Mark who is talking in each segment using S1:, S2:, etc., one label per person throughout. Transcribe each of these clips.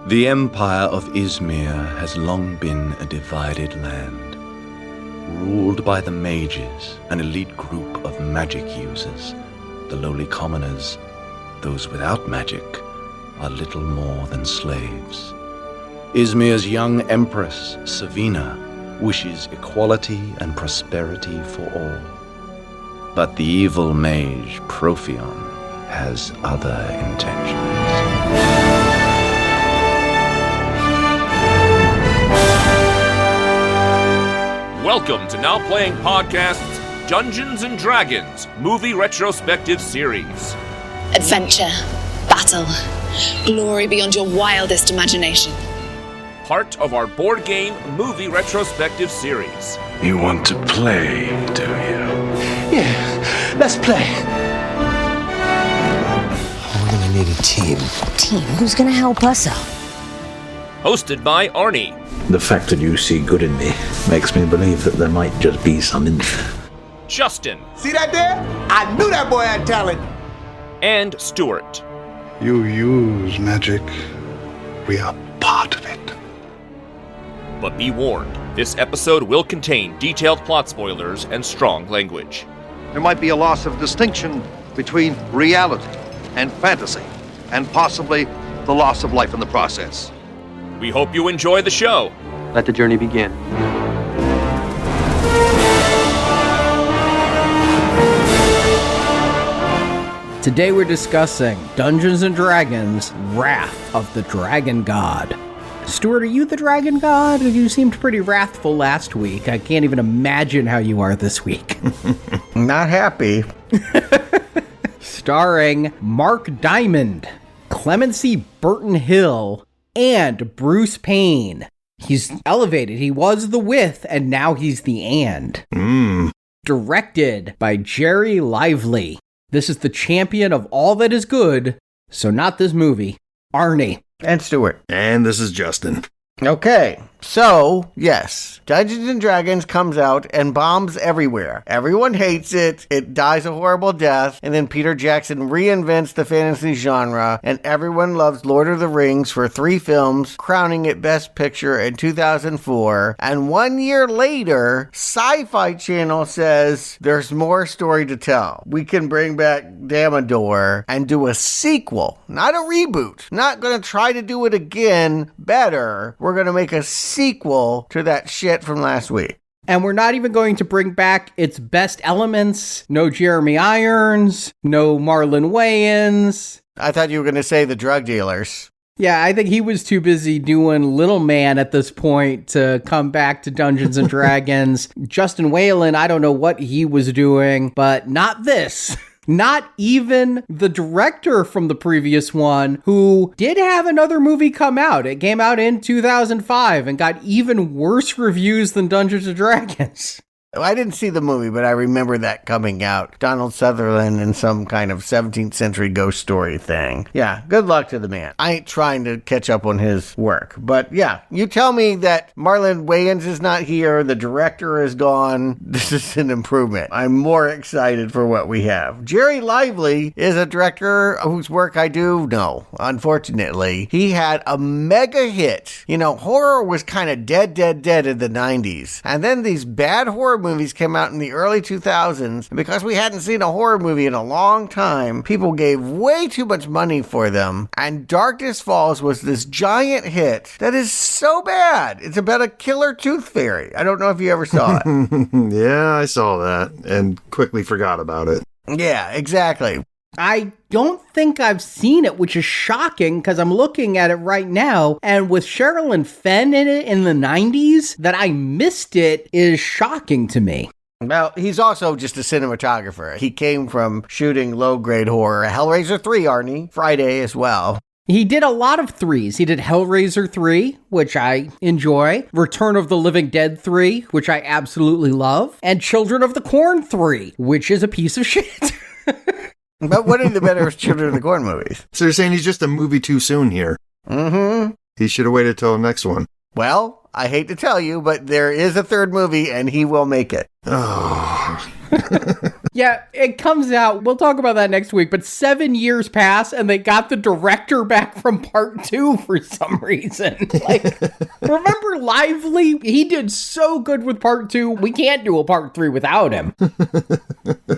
S1: The Empire of Izmir has long been a divided land, ruled by the mages, an elite group of magic users. The lowly commoners, those without magic, are little more than slaves. Izmir's young empress, Savina, wishes equality and prosperity for all. But the evil mage, Profion, has other intentions.
S2: Welcome to Now Playing Podcast's Dungeons & Dragons Movie Retrospective Series.
S3: Adventure, battle, glory beyond your wildest imagination.
S2: Part of our board game movie retrospective series.
S4: You want to play, do you?
S5: Yeah, let's play.
S6: We're gonna need a team.
S7: Team? Who's gonna help us out?
S2: Hosted by Arnie.
S4: The fact that you see good in me makes me believe that there might just be some in there.
S2: Justin.
S5: See that there? I knew that boy had talent.
S2: And Stuart.
S8: You use magic. We are part of it.
S2: But be warned, this episode will contain detailed plot spoilers and strong language.
S9: There might be a loss of distinction between reality and fantasy, and possibly the loss of life in the process.
S2: We hope you enjoy the show.
S10: Let the journey begin.
S11: Today we're discussing Dungeons & Dragons Wrath of the Dragon God. Stuart, are you the Dragon God? You seemed pretty wrathful last week. I can't even imagine how you are this week.
S6: Not happy.
S11: Starring Mark Diamond, Clemency Burton Hill, and Bruce Payne. He's elevated. He was the with, and now he's the and. Directed by Gerry Lively. This is the champion of all that is good, so not this movie. Arnie.
S6: And Stuart.
S12: And this is Justin.
S6: Okay, so, yes, Dungeons & Dragons comes out and bombs everywhere. Everyone hates it, it dies a horrible death, and then Peter Jackson reinvents the fantasy genre, and everyone loves Lord of the Rings for 3 films, crowning it Best Picture in 2004, and 1 year later, SyFy Channel says there's more story to tell. We can bring back Damodar and do a sequel, not a reboot. Not gonna try to do it again better. We're going to make a sequel to that shit from last week.
S11: And we're not even going to bring back its best elements. No Jeremy Irons, no Marlon Wayans.
S6: I thought you were going to say the drug dealers.
S11: Yeah, I think he was too busy doing Little Man at this point to come back to Dungeons & Dragons. Justin Whalen, I don't know what he was doing, but not this. Not even the director from the previous one, who did have another movie come out. It came out in 2005 and got even worse reviews than Dungeons & Dragons.
S6: I didn't see the movie, but I remember that coming out. Donald Sutherland in some kind of 17th century ghost story thing. Yeah, good luck to the man. I ain't trying to catch up on his work. But yeah, you tell me that Marlon Wayans is not here, the director is gone. This is an improvement. I'm more excited for what we have. Gerry Lively is a director whose work I do know, unfortunately. He had a mega hit. You know, horror was kind of dead in the 90s. And then these bad horror movies came out in the early 2000s, and because we hadn't seen a horror movie in a long time, people gave way too much money for them, and Darkness Falls was this giant hit that is so bad. It's about a killer tooth fairy. I don't know if you ever saw it.
S12: Yeah, I saw that, and quickly forgot about it.
S6: Yeah, exactly.
S11: I don't think I've seen it, which is shocking because I'm looking at it right now, and with Sherilyn Fenn in it in the 90s, that I missed it is shocking to me.
S6: Well, he's also just a cinematographer. He came from shooting low-grade horror. Hellraiser 3, Arnie. Friday as well.
S11: He did a lot of 3s. He did Hellraiser 3, which I enjoy, Return of the Living Dead 3, which I absolutely love, and Children of the Corn 3, which is a piece of shit.
S6: But what are the better Children of the Corn movies?
S12: So you're saying he's just a movie too soon here?
S6: Mm-hmm.
S12: He should have waited till the next one.
S6: Well, I hate to tell you, but there is a third movie, and he will make it.
S12: Oh.
S11: Yeah, it comes out. We'll talk about that next week, but 7 years pass and they got the director back from part 2 for some reason. Like, remember Lively? He did so good with part 2. We can't do a part 3 without him.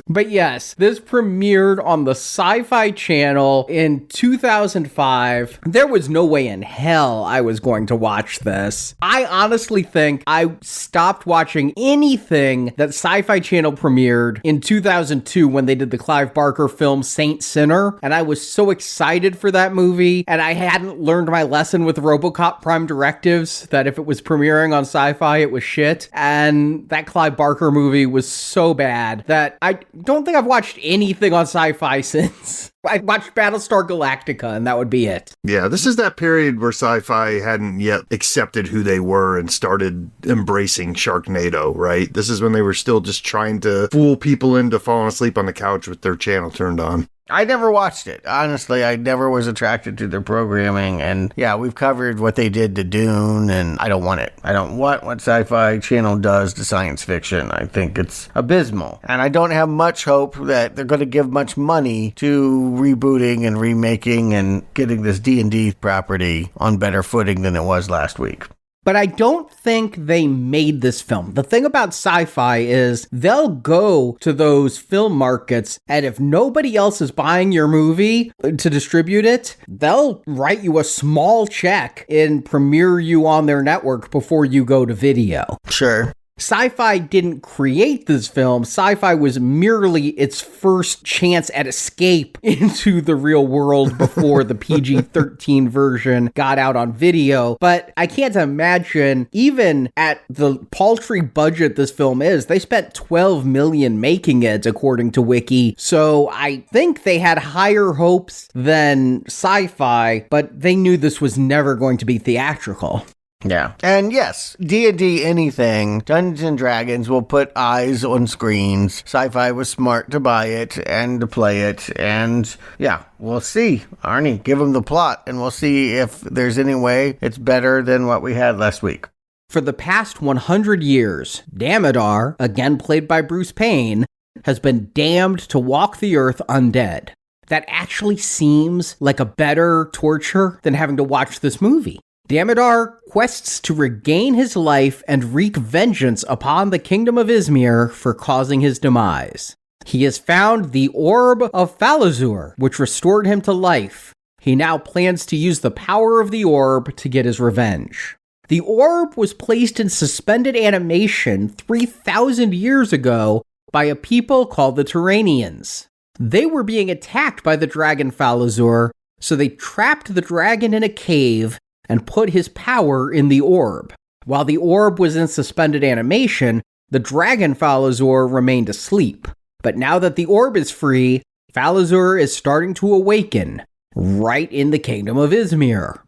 S11: But yes, this premiered on the SyFy Channel in 2005. There was no way in hell I was going to watch this. I honestly think I stopped watching anything that SyFy Channel premiered in 2002 when they did the Clive Barker film Saint Sinner, and I was so excited for that movie, and I hadn't learned my lesson with RoboCop Prime Directives that if it was premiering on SyFy, it was shit, and that Clive Barker movie was so bad that I don't think I've watched anything on SyFy since. I watched Battlestar Galactica, and that would be it.
S12: Yeah, this is that period where SyFy hadn't yet accepted who they were and started embracing Sharknado, right? This is when they were still just trying to fool people into falling asleep on the couch with their channel turned on.
S6: I never watched it. Honestly, I never was attracted to their programming. And yeah, we've covered what they did to Dune, and I don't want it. I don't want what SyFy Channel does to science fiction. I think it's abysmal. And I don't have much hope that they're going to give much money to rebooting and remaking and getting this D&D property on better footing than it was last week.
S11: But I don't think they made this film. The thing about SyFy is they'll go to those film markets, and if nobody else is buying your movie to distribute it, they'll write you a small check and premiere you on their network before you go to video.
S6: Sure.
S11: SyFy didn't create this film. SyFy was merely its first chance at escape into the real world before the PG-13 version got out on video. But I can't imagine, even at the paltry budget this film is, they spent $12 million making it, according to Wiki. So I think they had higher hopes than SyFy, but they knew this was never going to be theatrical.
S6: Yeah. And yes, D&D anything, Dungeons & Dragons will put eyes on screens. SyFy was smart to buy it and to play it. And yeah, we'll see. Arnie, give them the plot and we'll see if there's any way it's better than what we had last week.
S11: For the past 100 years, Damodar, again played by Bruce Payne, has been damned to walk the earth undead. That actually seems like a better torture than having to watch this movie. Damodar quests to regain his life and wreak vengeance upon the kingdom of Izmir for causing his demise. He has found the Orb of Falazur, which restored him to life. He now plans to use the power of the orb to get his revenge. The orb was placed in suspended animation 3,000 years ago by a people called the Turanians. They were being attacked by the dragon Falazur, so they trapped the dragon in a cave and put his power in the orb. While the orb was in suspended animation, the dragon Falazur remained asleep. But now that the orb is free, Falazur is starting to awaken, right in the kingdom of Izmir.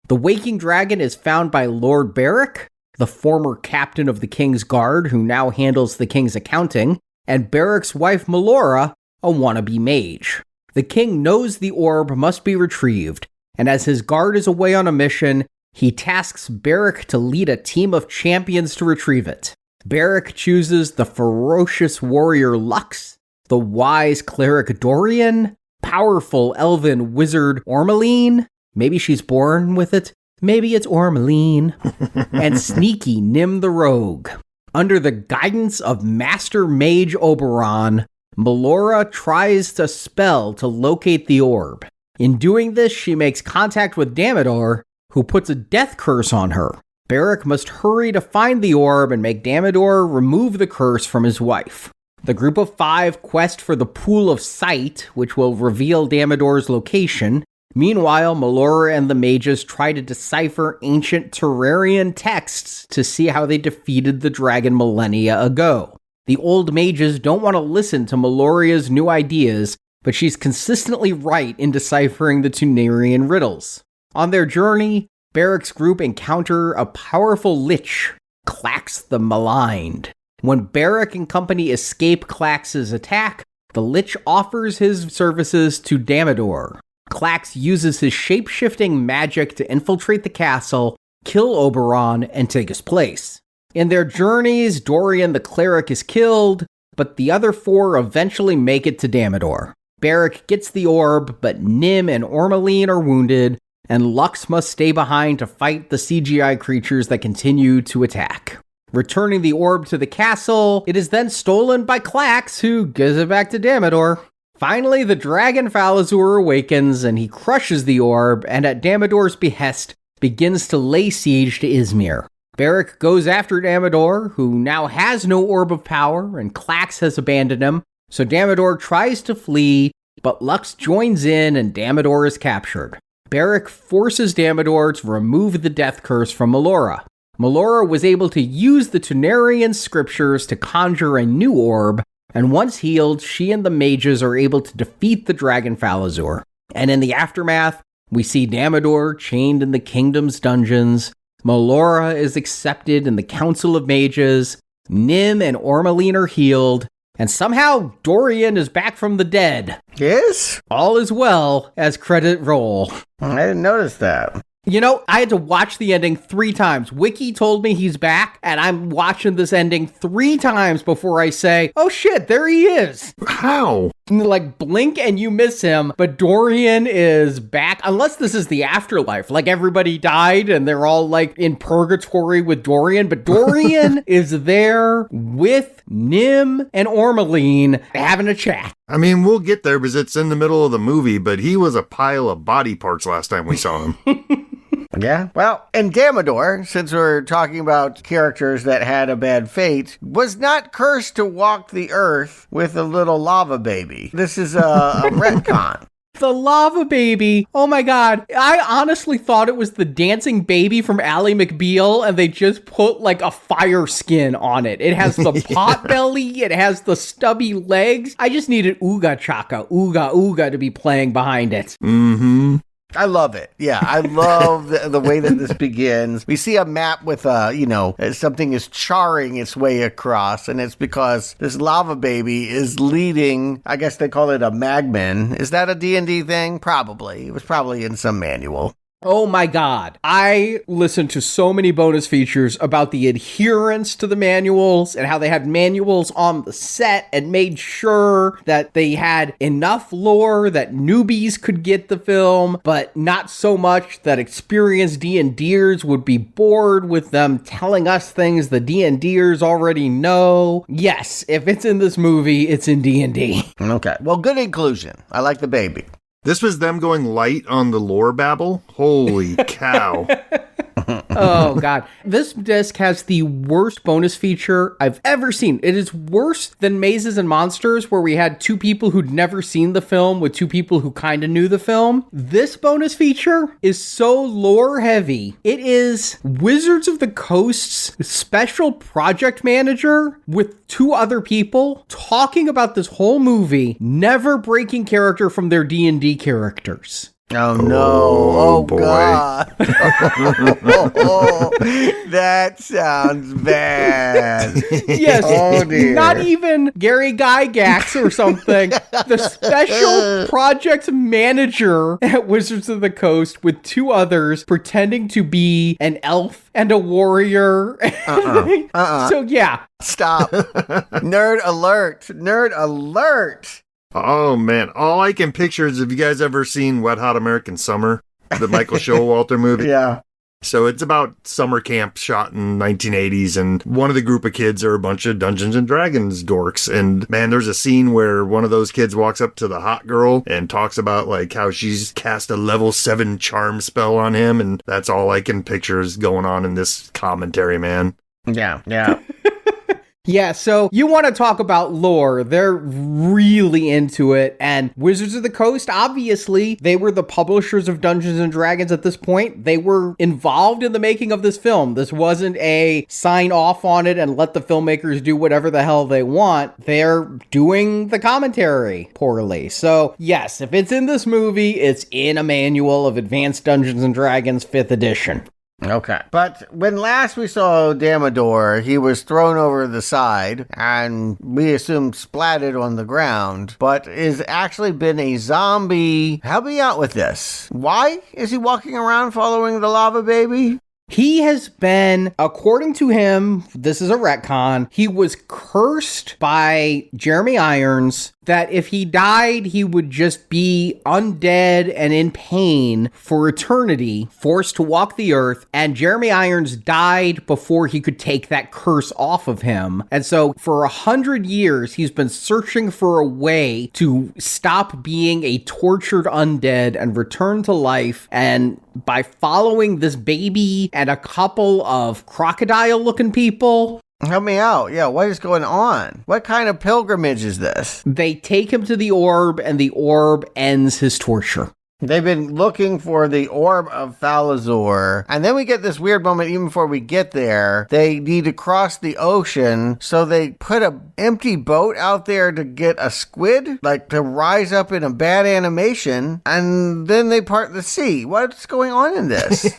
S11: The waking dragon is found by Lord Beric, the former captain of the king's guard who now handles the king's accounting, and Beric's wife Melora, a wannabe mage. The king knows the orb must be retrieved, and as his guard is away on a mission, he tasks Beric to lead a team of champions to retrieve it. Beric chooses the ferocious warrior Lux, the wise cleric Dorian, powerful elven wizard Ormeline, maybe she's born with it, maybe it's Ormeline, and sneaky Nim the rogue. Under the guidance of Master Mage Oberon, Melora tries a spell to locate the orb. In doing this, she makes contact with Damodar, who puts a death curse on her. Beric must hurry to find the orb and make Damodar remove the curse from his wife. The group of 5 quest for the Pool of Sight, which will reveal Damodar's location. Meanwhile, Melora and the mages try to decipher ancient Terrarian texts to see how they defeated the dragon millennia ago. The old mages don't want to listen to Meloria's new ideas, but she's consistently right in deciphering the Tunarian riddles. On their journey, Beric's group encounter a powerful lich, Clax the Maligned. When Beric and company escape Clax's attack, the lich offers his services to Damodar. Clax uses his shape-shifting magic to infiltrate the castle, kill Oberon, and take his place. In their journeys, Dorian the cleric is killed, but the other 4 eventually make it to Damodar. Barrick gets the orb, but Nim and Ormeline are wounded, and Lux must stay behind to fight the CGI creatures that continue to attack. Returning the orb to the castle, it is then stolen by Klax, who gives it back to Damodar. Finally, the dragon Falazur awakens, and he crushes the orb, and at Damodar's behest, begins to lay siege to Izmir. Barrick goes after Damodar, who now has no orb of power, and Klax has abandoned him, so Damodar tries to flee, but Lux joins in and Damodar is captured. Barrick forces Damodar to remove the death curse from Melora. Melora was able to use the Tunarian scriptures to conjure a new orb, and once healed, she and the mages are able to defeat the dragon Falazur. And in the aftermath, we see Damodar chained in the kingdom's dungeons, Melora is accepted in the Council of Mages, Nim and Ormeline are healed, and somehow Dorian is back from the dead.
S6: Yes?
S11: All is well as credit roll.
S6: I didn't notice that.
S11: You know, I had to watch the ending 3 times. Wiki told me he's back, and I'm watching this ending 3 times before I say, oh shit, there he is.
S12: How?
S11: Like, blink and you miss him, but Dorian is back, unless this is the afterlife. Like, everybody died, and they're all, like, in purgatory with Dorian, but Dorian is there with Nim and Ormeline having a chat.
S12: I mean, we'll get there because it's in the middle of the movie, but he was a pile of body parts last time we saw him.
S6: Yeah, well, and Damodar, since we're talking about characters that had a bad fate, was not cursed to walk the earth with a little lava baby. This is a retcon.
S11: The lava baby. Oh my god. I honestly thought it was the dancing baby from Ally McBeal, and they just put like a fire skin on it. It has the pot belly. It has the stubby legs. I just needed Ooga Chaka, Ooga Ooga to be playing behind it.
S12: Mm-hmm.
S6: I love it. Yeah, I love the way that this begins. We see a map with, something is charring its way across, and it's because this lava baby is leading, I guess they call it a magman. Is that a D&D thing? Probably. It was probably in some manual.
S11: Oh my god. I listened to so many bonus features about the adherence to the manuals and how they had manuals on the set and made sure that they had enough lore that newbies could get the film, but not so much that experienced D&Ders would be bored with them telling us things the D&Ders already know. Yes, if it's in this movie, it's in D&D.
S6: Okay. Well, good inclusion. I like the baby.
S12: This was them going light on the lore babble? Holy cow.
S11: Oh, God. This disc has the worst bonus feature I've ever seen. It is worse than Mazes and Monsters, where we had 2 people who'd never seen the film with 2 people who kind of knew the film. This bonus feature is so lore heavy. It is Wizards of the Coast's special project manager with 2 other people talking about this whole movie, never breaking character from their D&D characters.
S6: Oh, no. Oh
S12: boy.
S6: God. That sounds bad.
S11: Yes.
S6: Oh, dear.
S11: Not even Gary Gygax or something. The special project manager at Wizards of the Coast with 2 others pretending to be an elf and a warrior. So, yeah.
S6: Stop. Nerd alert. Nerd alert.
S12: Oh, man. All I can picture is, have you guys ever seen Wet Hot American Summer? The Michael Showalter movie?
S6: Yeah.
S12: So it's about summer camp shot in 1980s, and one of the group of kids are a bunch of Dungeons and Dragons dorks. And man, there's a scene where one of those kids walks up to the hot girl and talks about like how she's cast a level 7 charm spell on him. And that's all I can picture is going on in this commentary, man.
S6: Yeah. Yeah.
S11: Yeah, so you want to talk about lore. They're really into it. And Wizards of the Coast, obviously, they were the publishers of Dungeons and Dragons at this point. They were involved in the making of this film. This wasn't a sign off on it and let the filmmakers do whatever the hell they want. They're doing the commentary poorly. So, yes, if it's in this movie, it's in a manual of Advanced Dungeons and Dragons 5th edition.
S6: Okay. But when last we saw Damodar, he was thrown over the side and we assumed splatted on the ground, but is actually been a zombie. Help me out with this. Why is he walking around following the lava baby?
S11: He has been, according to him, this is a retcon, he was cursed by Jeremy Irons that if he died, he would just be undead and in pain for eternity, forced to walk the earth, and Jeremy Irons died before he could take that curse off of him. And so for 100 years, he's been searching for a way to stop being a tortured undead and return to life, and by following this baby and a couple of crocodile-looking people.
S6: Help me out. Yeah, what is going on? What kind of pilgrimage is this?
S11: They take him to the orb, and the orb ends his torture.
S6: They've been looking for the orb of Falazor, and then we get this weird moment even before we get there. They need to cross the ocean, so they put an empty boat out there to get a squid, like to rise up in a bad animation, and then they part the sea. What's going on in this?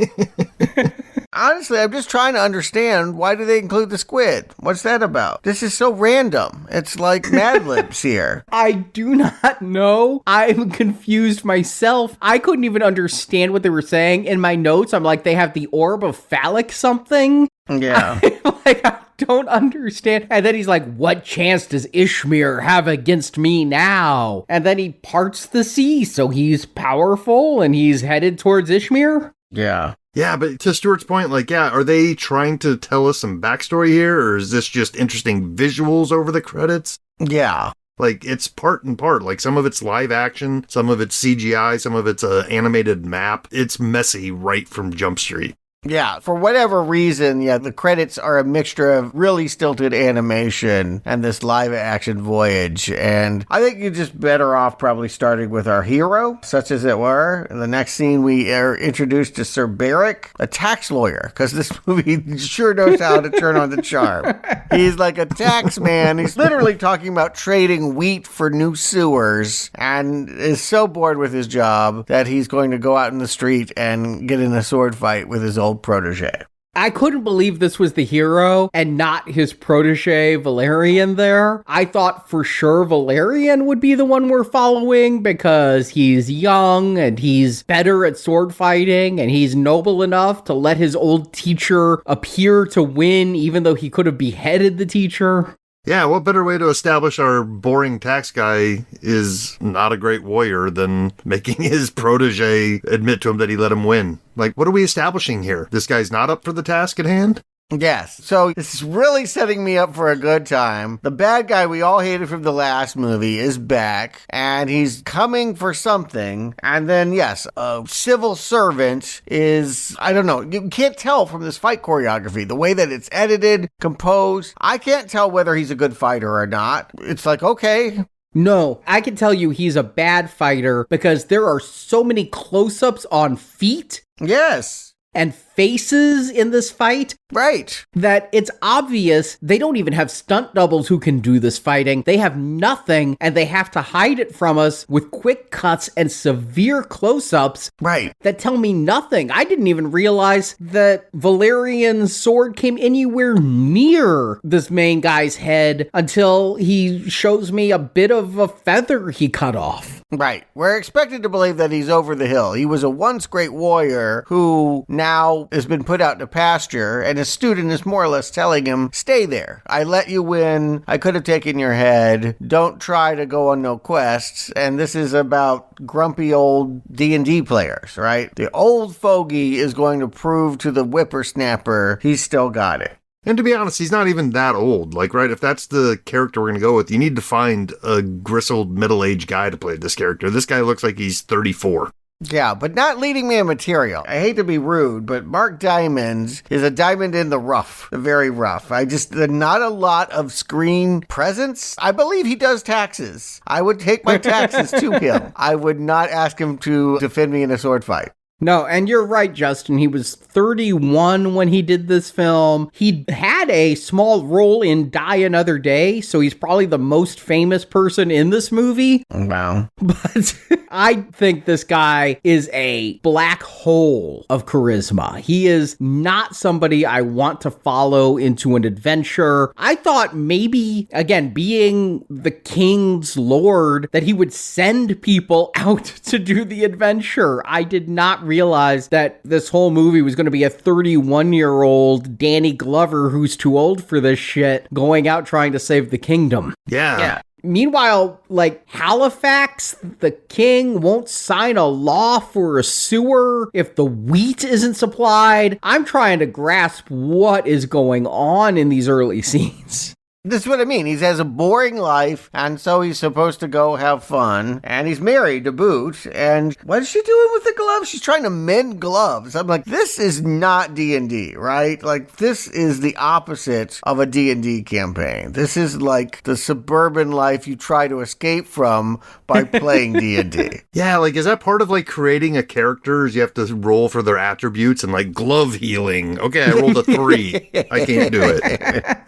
S6: Honestly, I'm just trying to understand, why do they include the squid? What's that about? This is so random. It's like Mad Libs here.
S11: I do not know. I'm confused myself. I couldn't even understand what they were saying. In my notes, I'm like, they have the orb of phallic something.
S6: Yeah.
S11: I don't understand. And then he's like, what chance does Ishmir have against me now? And then he parts the sea, so he's powerful and he's headed towards Ishmir?
S6: Yeah.
S12: Yeah, but to Stuart's point, like, yeah, are they trying to tell us some backstory here, or is this just interesting visuals over the credits?
S6: Yeah.
S12: Like, it's part and part. Like, some of it's live action, some of it's CGI, some of it's an animated map. It's messy right from Jump Street.
S6: Yeah, for whatever reason, yeah, the credits are a mixture of really stilted animation and this live action voyage. And I think you're just better off probably starting with our hero, such as it were. In the next scene, we are introduced to Sir Barrick, a tax lawyer, because this movie sure knows how to turn on the charm. He's like a tax man. He's literally talking about trading wheat for new sewers and is so bored with his job that he's going to go out in the street and get in a sword fight with his old protege.
S11: I couldn't believe this was the hero and not his protege Valerian there. I thought for sure Valerian would be the one we're following because he's young and he's better at sword fighting and he's noble enough to let his old teacher appear to win even though he could have beheaded the teacher.
S12: Yeah, what better way to establish our boring tax guy is not a great warrior than making his protege admit to him that he let him win? Like, what are we establishing here? This guy's not up for the task at hand?
S6: Yes. So this is really setting me up for a good time. The bad guy we all hated from the last movie is back, and he's coming for something. And then, yes, a civil servant is, I don't know, you can't tell from this fight choreography, the way that it's edited, composed. I can't tell whether he's a good fighter or not. It's like, okay.
S11: No, I can tell you he's a bad fighter because there are so many close-ups on feet.
S6: Yes.
S11: And faces in this fight.
S6: Right.
S11: That it's obvious they don't even have stunt doubles who can do this fighting. They have nothing, and they have to hide it from us with quick cuts and severe close-ups.
S6: Right.
S11: That tell me nothing. I didn't even realize that Valerian's sword came anywhere near this main guy's head until he shows me a bit of a feather he cut off.
S6: Right. We're expected to believe that he's over the hill. He was a once great warrior who now has been put out to pasture, and his student is more or less telling him, stay there. I let you win. I could have taken your head. Don't try to go on no quests. And this is about grumpy old D&D players, right? The old fogey is going to prove to the whippersnapper he's still got it.
S12: And to be honest, he's not even that old. Like, right, if that's the character we're going to go with, you need to find a gristled middle-aged guy to play this character. This guy looks like he's 34.
S6: Yeah, but not leading man material. I hate to be rude, but Mark Diamond is a diamond in the rough, very rough. Not a lot of screen presence. I believe he does taxes. I would take my taxes to him. I would not ask him to defend me in a sword fight.
S11: No, and you're right, Justin. He was 31 when he did this film. He had a small role in Die Another Day, so he's probably the most famous person in this movie.
S6: Wow.
S11: But I think this guy is a black hole of charisma. He is not somebody I want to follow into an adventure. I thought maybe, again, being the king's lord, that he would send people out to do the adventure. I did not realize that this whole movie was going to be a 31-year-old Danny Glover who's too old for this shit going out trying to save the kingdom.
S12: Yeah.
S11: Meanwhile, like, Halifax, the king won't sign a law for a sewer if the wheat isn't supplied. I'm trying to grasp what is going on in these early scenes.
S6: This is what I mean. He has a boring life, and so he's supposed to go have fun, and he's married to boot, and what is she doing with the gloves? She's trying to mend gloves. I'm like, this is not D&D, right? Like, this is the opposite of a D&D campaign. This is like the suburban life you try to escape from by playing D&D.
S12: Yeah, like, is that part of, like, creating a character? Is you have to roll for their attributes and, like, glove healing? Okay, I rolled a 3. I can't do it.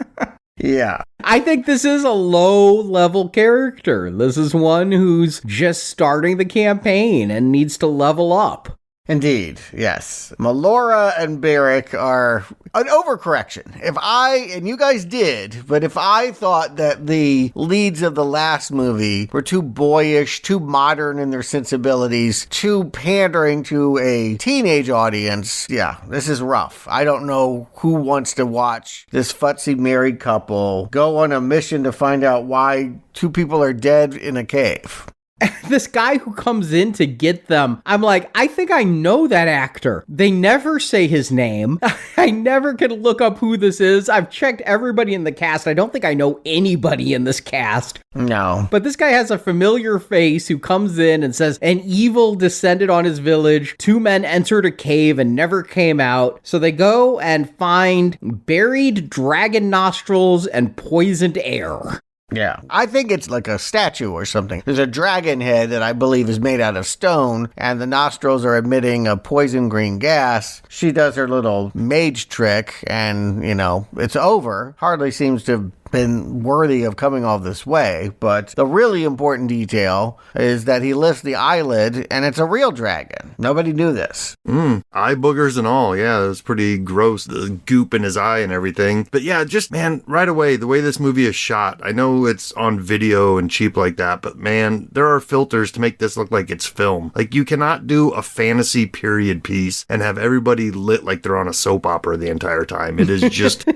S6: Yeah.
S11: I think this is a low-level character. This is one who's just starting the campaign and needs to level up.
S6: Indeed, yes. Melora and Barrick are an overcorrection. And you guys did, but if I thought that the leads of the last movie were too boyish, too modern in their sensibilities, too pandering to a teenage audience, yeah, this is rough. I don't know who wants to watch this futzy married couple go on a mission to find out why 2 people are dead in a cave.
S11: This guy who comes in to get them, I'm like, I think I know that actor. They never say his name. I never can look up who this is. I've checked everybody in the cast. I don't think I know anybody in this cast.
S6: No.
S11: But this guy has a familiar face who comes in and says, an evil descended on his village. 2 men entered a cave and never came out. So they go and find buried dragon nostrils and poisoned air.
S6: Yeah. I think it's like a statue or something. There's a dragon head that I believe is made out of stone, and the nostrils are emitting a poison green gas. She does her little mage trick, and, it's over. Hardly seems to have been worthy of coming all this way, but the really important detail is that he lifts the eyelid, and it's a real dragon. Nobody knew this.
S12: Eye boogers and all. Yeah, it was pretty gross, the goop in his eye and everything. But yeah, just, man, right away, the way this movie is shot, I know it's on video and cheap like that, but man, there are filters to make this look like it's film. Like, you cannot do a fantasy period piece and have everybody lit like they're on a soap opera the entire time. It is just...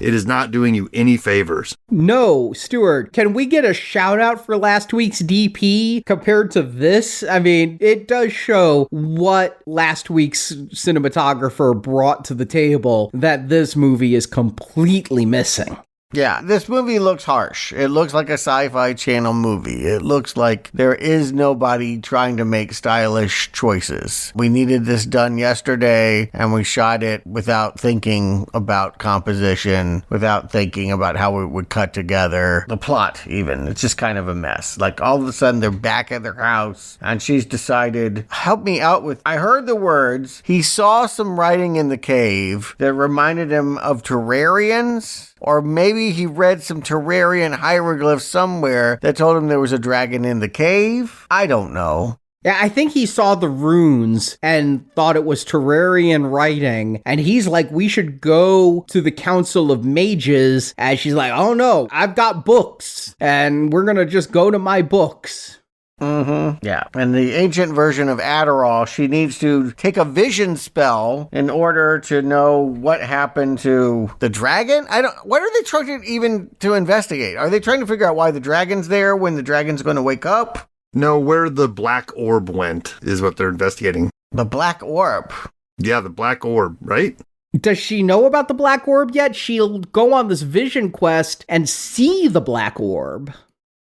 S12: It is not doing you any favors.
S11: No, Stuart, can we get a shout out for last week's DP compared to this? I mean, it does show what last week's cinematographer brought to the table that this movie is completely missing.
S6: Yeah, this movie looks harsh. It looks like a SyFy Channel movie. It looks like there is nobody trying to make stylish choices. We needed this done yesterday, and we shot it without thinking about composition, without thinking about how it would cut together. The plot, even. It's just kind of a mess. Like, all of a sudden, they're back at their house, and she's decided, help me out with... I heard the words. He saw some writing in the cave that reminded him of terrarians. Or maybe he read some Terrarian hieroglyphs somewhere that told him there was a dragon in the cave. I don't know.
S11: Yeah, I think he saw the runes and thought it was Terrarian writing. And he's like, we should go to the Council of Mages. And she's like, oh no, I've got books. And we're going to just go to my books.
S6: Yeah. And the ancient version of Adderall, she needs to take a vision spell in order to know what happened to the dragon. What are they trying to investigate? Are they trying to figure out why the dragon's there when the dragon's going to wake up?
S12: No, where the black orb went is what they're investigating.
S6: The black orb?
S12: Yeah, the black orb, right?
S11: Does she know about the black orb yet? She'll go on this vision quest and see the black orb.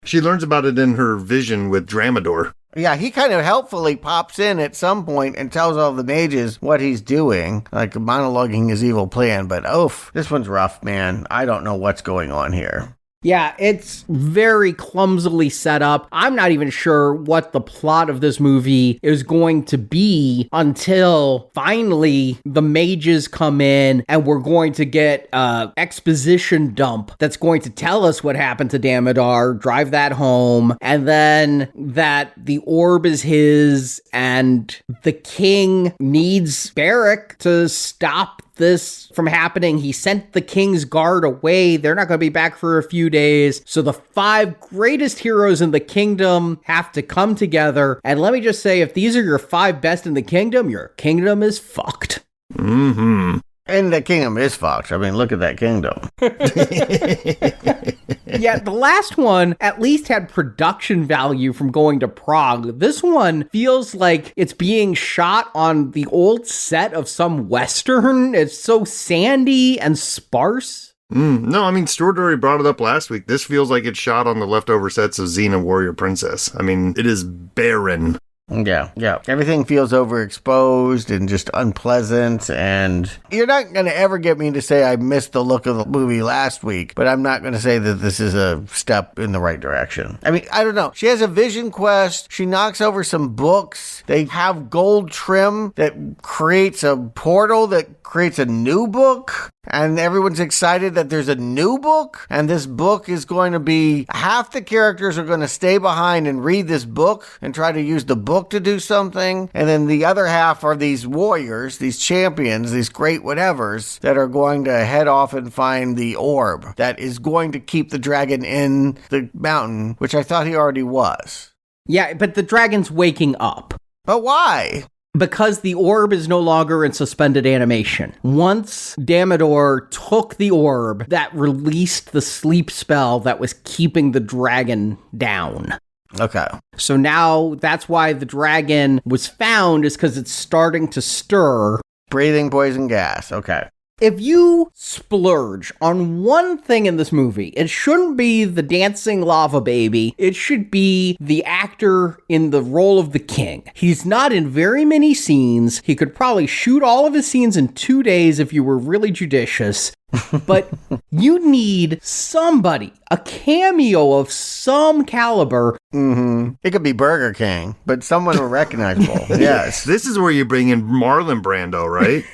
S12: She learns about it in her vision with Dramador.
S6: Yeah, he kind of helpfully pops in at some point and tells all the mages what he's doing, like monologuing his evil plan. But, this one's rough, man. I don't know what's going on here.
S11: Yeah, it's very clumsily set up. I'm not even sure what the plot of this movie is going to be until finally the mages come in and we're going to get an exposition dump that's going to tell us what happened to Damodar, drive that home, and then that the orb is his and the king needs Beric to stop this from happening. He sent the king's guard away. They're not going to be back for a few days. So the 5 greatest heroes in the kingdom have to come together. And let me just say, if these are your 5 best in the kingdom, your kingdom is fucked.
S12: Mm-hmm.
S6: And the kingdom is fucked. I mean, look at that kingdom.
S11: Yeah, the last one at least had production value from going to Prague. This one feels like it's being shot on the old set of some Western. It's so sandy and sparse.
S12: No, I mean, Stuart already brought it up last week. This feels like it's shot on the leftover sets of Xena Warrior Princess. I mean, it is barren.
S6: Yeah. Everything feels overexposed and just unpleasant, and you're not going to ever get me to say I missed the look of the movie last week, but I'm not going to say that this is a step in the right direction. I mean, I don't know. She has a vision quest. She knocks over some books. They have gold trim that creates a portal that creates a new book. And everyone's excited that there's a new book, and this book is going to be, half the characters are going to stay behind and read this book and try to use the book to do something, and then the other half are these warriors, these champions, these great whatevers that are going to head off and find the orb that is going to keep the dragon in the mountain, which I thought he already was.
S11: Yeah, but the dragon's waking up.
S6: But why?
S11: Because the orb is no longer in suspended animation. Once Damodar took the orb, that released the sleep spell that was keeping the dragon down.
S6: Okay.
S11: So now that's why the dragon was found, is because it's starting to stir.
S6: Breathing poison gas. Okay.
S11: If you splurge on one thing in this movie, it shouldn't be the dancing lava baby. It should be the actor in the role of the king. He's not in very many scenes. He could probably shoot all of his scenes in 2 days if you were really judicious. But you need somebody, a cameo of some caliber.
S6: Mm-hmm. It could be Burger King, but someone recognizable. Yes.
S12: This is where you bring in Marlon Brando, right?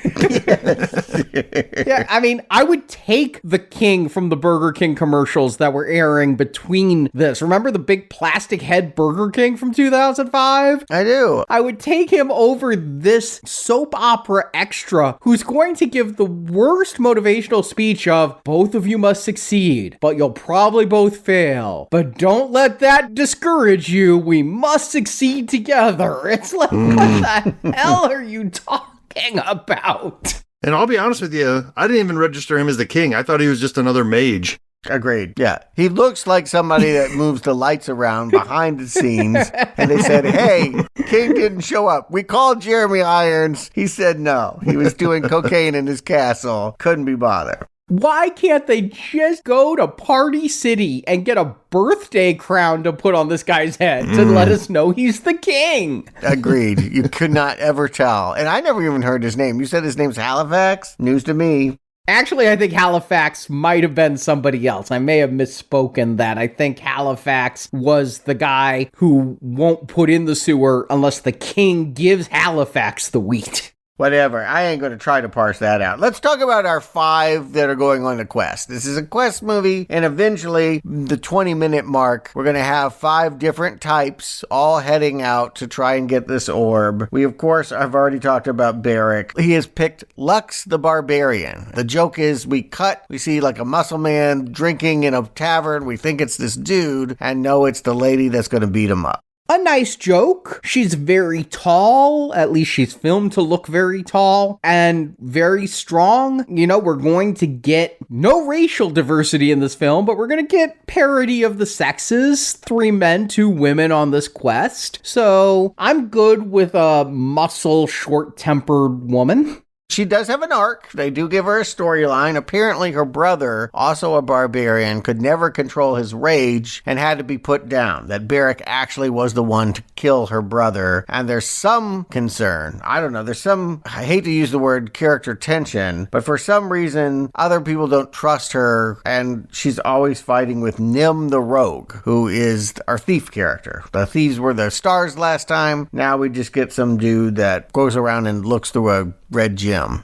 S11: Yeah, I mean, I would take the king from the Burger King commercials that were airing between this. Remember the big plastic head Burger King from 2005?
S6: I do.
S11: I would take him over this soap opera extra who's going to give the worst motivational speech of, both of you must succeed, but you'll probably both fail. But don't let that discourage you. We must succeed together. It's like, what the hell are you talking about?
S12: And I'll be honest with you, I didn't even register him as the king. I thought he was just another mage.
S6: Agreed. Yeah. He looks like somebody that moves the lights around behind the scenes. And they said, hey, King didn't show up. We called Jeremy Irons. He said no. He was doing cocaine in his castle. Couldn't be bothered.
S11: Why can't they just go to Party City and get a birthday crown to put on this guy's head to let us know he's the king?
S6: Agreed. You could not ever tell. And I never even heard his name. You said his name's Halifax? News to me.
S11: Actually, I think Halifax might have been somebody else. I may have misspoken that. I think Halifax was the guy who won't put in the sewer unless the king gives Halifax the wheat.
S6: Whatever. I ain't going to try to parse that out. Let's talk about our 5 that are going on the quest. This is a quest movie, and eventually, the 20-minute mark, we're going to have 5 different types all heading out to try and get this orb. We, of course, have already talked about Beric. He has picked Lux the Barbarian. The joke is we see like a muscle man drinking in a tavern. We think it's this dude, and no, it's the lady that's going to beat him up.
S11: A nice joke. She's very tall. At least she's filmed to look very tall and very strong. You know, we're going to get no racial diversity in this film, but we're going to get parity of the sexes. 3 men, 2 women on this quest. So I'm good with a muscle, short-tempered woman.
S6: She does have an arc. They do give her a storyline. Apparently, her brother, also a barbarian, could never control his rage and had to be put down. That Beric actually was the one to kill her brother. And there's some concern. I don't know. There's some, I hate to use the word character tension, but for some reason, other people don't trust her. And she's always fighting with Nim the Rogue, who is our thief character. The thieves were the stars last time. Now we just get some dude that goes around and looks through a red gem.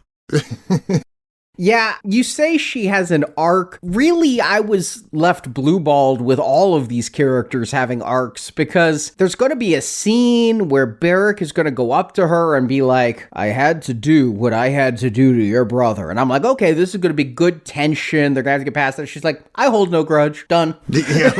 S11: Yeah, you say she has an arc. Really, I was left blue-balled with all of these characters having arcs because there's going to be a scene where Beric is going to go up to her and be like, I had to do what I had to do to your brother. And I'm like, okay, this is going to be good tension. They're going to have to get past it. She's like, I hold no grudge. Done.
S12: Yeah.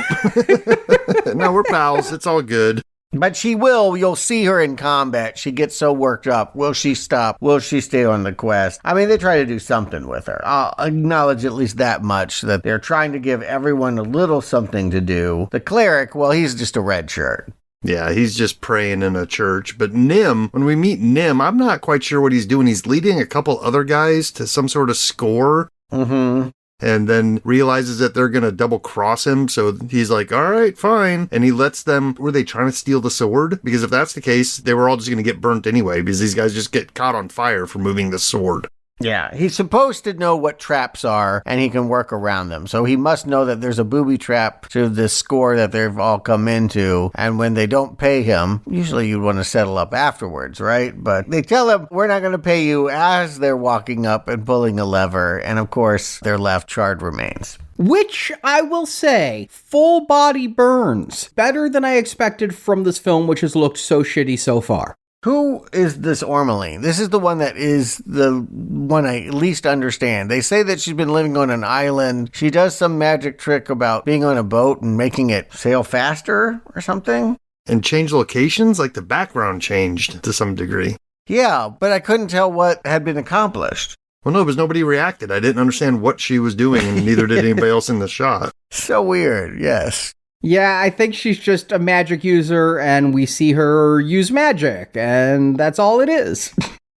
S12: No, we're pals. It's all good.
S6: But she will, you'll see her in combat. She gets so worked up. Will she stop? Will she stay on the quest? I mean, they try to do something with her. I'll acknowledge at least that much, that they're trying to give everyone a little something to do. The cleric, well, he's just a red shirt.
S12: Yeah, he's just praying in a church. But Nim, when we meet Nim, I'm not quite sure what he's doing. He's leading a couple other guys to some sort of score.
S6: Mm-hmm.
S12: And then realizes that they're going to double cross him. So he's like, all right, fine. And he lets them, were they trying to steal the sword? Because if that's the case, they were all just going to get burnt anyway, because these guys just get caught on fire for moving the sword.
S6: Yeah, he's supposed to know what traps are, and he can work around them. So he must know that there's a booby trap to this score that they've all come into, and when they don't pay him, usually you'd want to settle up afterwards, right? But they tell him, we're not going to pay you, as they're walking up and pulling a lever, and of course, they're left charred remains.
S11: Which, I will say, full body burns. Better than I expected from this film, which has looked so shitty so far.
S6: Who is this Ormeline? This is the one that is the one I least understand. They say that she's been living on an island. She does some magic trick about being on a boat and making it sail faster or something.
S12: And change locations? Like the background changed to some degree.
S6: Yeah, but I couldn't tell what had been accomplished.
S12: Well, no, because nobody reacted. I didn't understand what she was doing, and neither did anybody else in the shot.
S6: So weird, yes.
S11: Yeah, I think she's just a magic user, and we see her use magic, and that's all it is.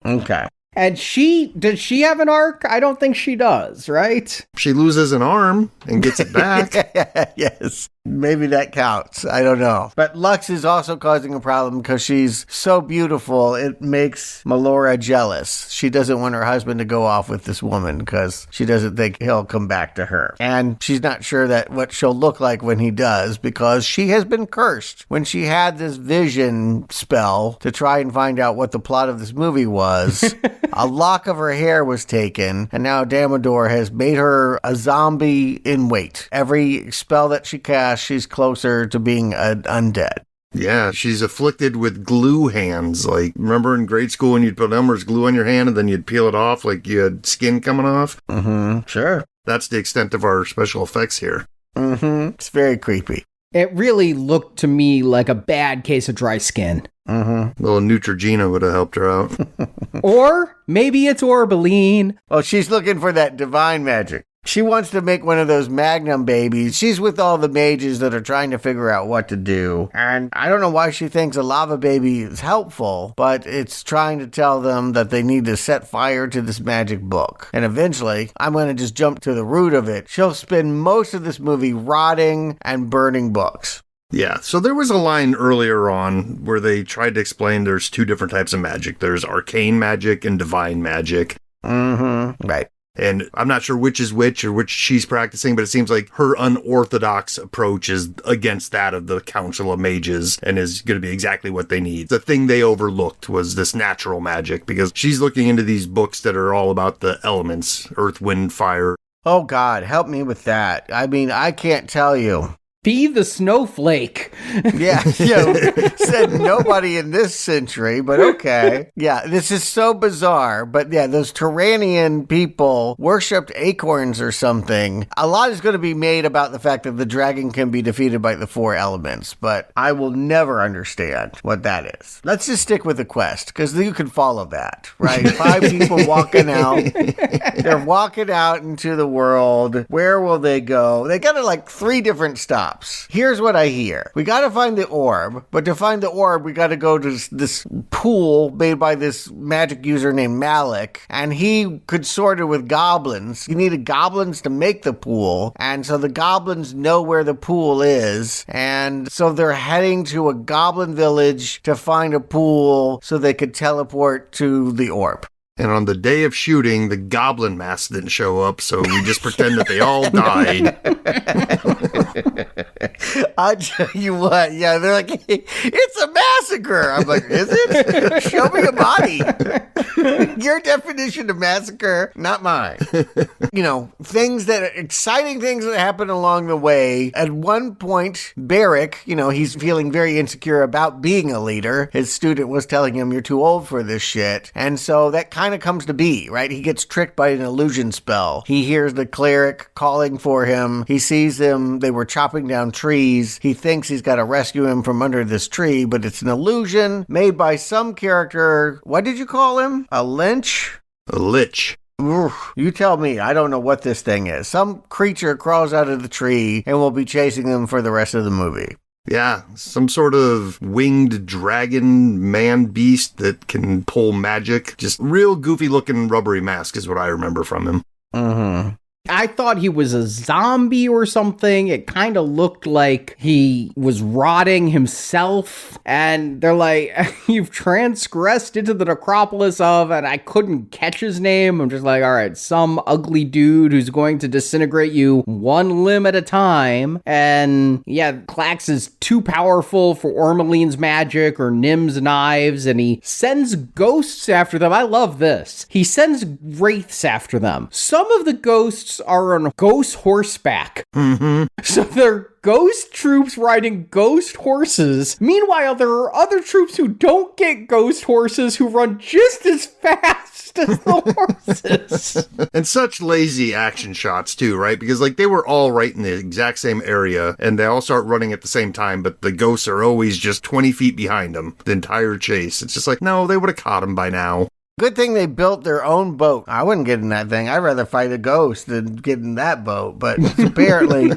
S6: Okay.
S11: And does she have an arc? I don't think she does, right?
S12: She loses an arm and gets it back.
S6: Yes. Maybe that counts. I don't know. But Lux is also causing a problem because she's so beautiful. It makes Melora jealous. She doesn't want her husband to go off with this woman because she doesn't think he'll come back to her. And she's not sure that what she'll look like when he does because she has been cursed. When she had this vision spell to try and find out what the plot of this movie was, a lock of her hair was taken, and now Damodar has made her a zombie in wait. Every spell that she casts, she's closer to being an undead.
S12: Yeah, she's afflicted with glue hands. Like, remember in grade school when you'd put Elmer's glue on your hand and then you'd peel it off like you had skin coming off?
S6: Mm-hmm, sure.
S12: That's the extent of our special effects here.
S6: Mm-hmm, it's very creepy.
S11: It really looked to me like a bad case of dry skin.
S6: Mm-hmm.
S12: A little Neutrogena would have helped her out.
S11: Or maybe it's Orbeline.
S6: Oh, she's looking for that divine magic. She wants to make one of those Magnum babies. She's with all the mages that are trying to figure out what to do. And I don't know why she thinks a lava baby is helpful, but it's trying to tell them that they need to set fire to this magic book. And eventually, I'm going to just jump to the root of it. She'll spend most of this movie rotting and burning books.
S12: Yeah, so there was a line earlier on where they tried to explain there's two different types of magic. There's arcane magic and divine magic.
S6: Mm-hmm, right.
S12: And I'm not sure which is which or which she's practicing, but it seems like her unorthodox approach is against that of the Council of Mages and is going to be exactly what they need. The thing they overlooked was this natural magic because she's looking into these books that are all about the elements, earth, wind, fire.
S6: Oh, God, help me with that. I mean, I can't tell you.
S11: Be the snowflake.
S6: Yeah, said nobody in this century, but okay. Yeah, this is so bizarre, but yeah, those Tyrannian people worshipped acorns or something. A lot is going to be made about the fact that the dragon can be defeated by the four elements, but I will never understand what that is. Let's just stick with the quest, because you can follow that, right? 5 people walking out. They're walking out into the world. Where will they go? They got to 3 different stops. stops. Here's what I hear. We gotta find the orb, but to find the orb, we gotta go to this pool made by this magic user named Malik, and he consorted with goblins. You needed goblins to make the pool, and so the goblins know where the pool is, and so they're heading to a goblin village to find a pool so they could teleport to the orb.
S12: And on the day of shooting, the goblin mask didn't show up, so we just pretend that they all died.
S6: I tell you what, yeah, they're like, it's a massacre. I'm like, is it? Show me a body. Your definition of massacre, not mine. Exciting things that happen along the way. At one point, Barrick, he's feeling very insecure about being a leader. His student was telling him, you're too old for this shit. And so that kind of comes to be, right? He gets tricked by an illusion spell. He hears the cleric calling for him. He sees them. They were chopping down trees. He thinks he's got to rescue him from under this tree, but it's an illusion made by some character. What did you call him? A lynch?
S12: A lich.
S6: Oof, you tell me. I don't know what this thing is. Some creature crawls out of the tree and will be chasing them for the rest of the movie.
S12: Yeah, some sort of winged dragon man beast that can pull magic. Just real goofy looking rubbery mask is what I remember from him.
S6: Mm-hmm.
S11: I thought he was a zombie or something. It kind of looked like he was rotting himself. And they're like, you've transgressed into the necropolis of, and I couldn't catch his name. I'm just like, all right, some ugly dude who's going to disintegrate you one limb at a time. And yeah, Klax is too powerful for Ormeline's magic or Nim's knives. And he sends ghosts after them. I love this. He sends wraiths after them. Some of the ghosts are on ghost horseback.
S12: Mm-hmm.
S11: So they're ghost troops riding ghost horses. Meanwhile, there are other troops who don't get ghost horses who run just as fast as the horses.
S12: And such lazy action shots too, right? Because they were all right in the exact same area and they all start running at the same time, but the ghosts are always just 20 feet behind them the entire chase. It's just like, no, they would have caught him by now.
S6: Good thing they built their own boat. I wouldn't get in that thing. I'd rather fight a ghost than get in that boat. But apparently,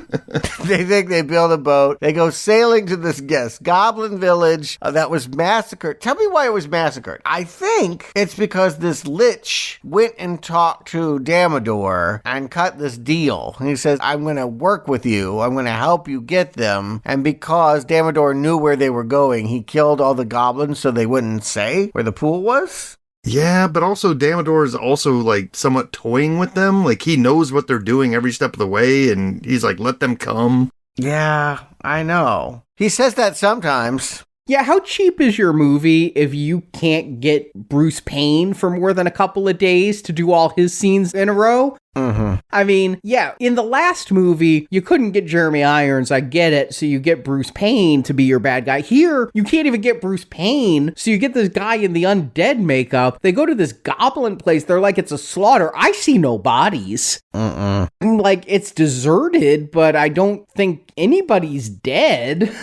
S6: they think they built a boat. They go sailing to this goblin village that was massacred. Tell me why it was massacred. I think it's because this lich went and talked to Damodor and cut this deal. And he says, I'm going to work with you. I'm going to help you get them. And because Damodor knew where they were going, he killed all the goblins so they wouldn't say where the pool was.
S12: Yeah, but also Damodor is also somewhat toying with them. He knows what they're doing every step of the way, and he's like, let them come.
S6: Yeah, I know. He says that sometimes.
S11: Yeah, how cheap is your movie if you can't get Bruce Payne for more than a couple of days to do all his scenes in a row?
S6: Mm-hmm.
S11: I mean, yeah, in the last movie, you couldn't get Jeremy Irons, I get it, so you get Bruce Payne to be your bad guy. Here, you can't even get Bruce Payne, so you get this guy in the undead makeup. They go to this goblin place, they're like, it's a slaughter. I see no bodies. It's deserted, but I don't think anybody's dead.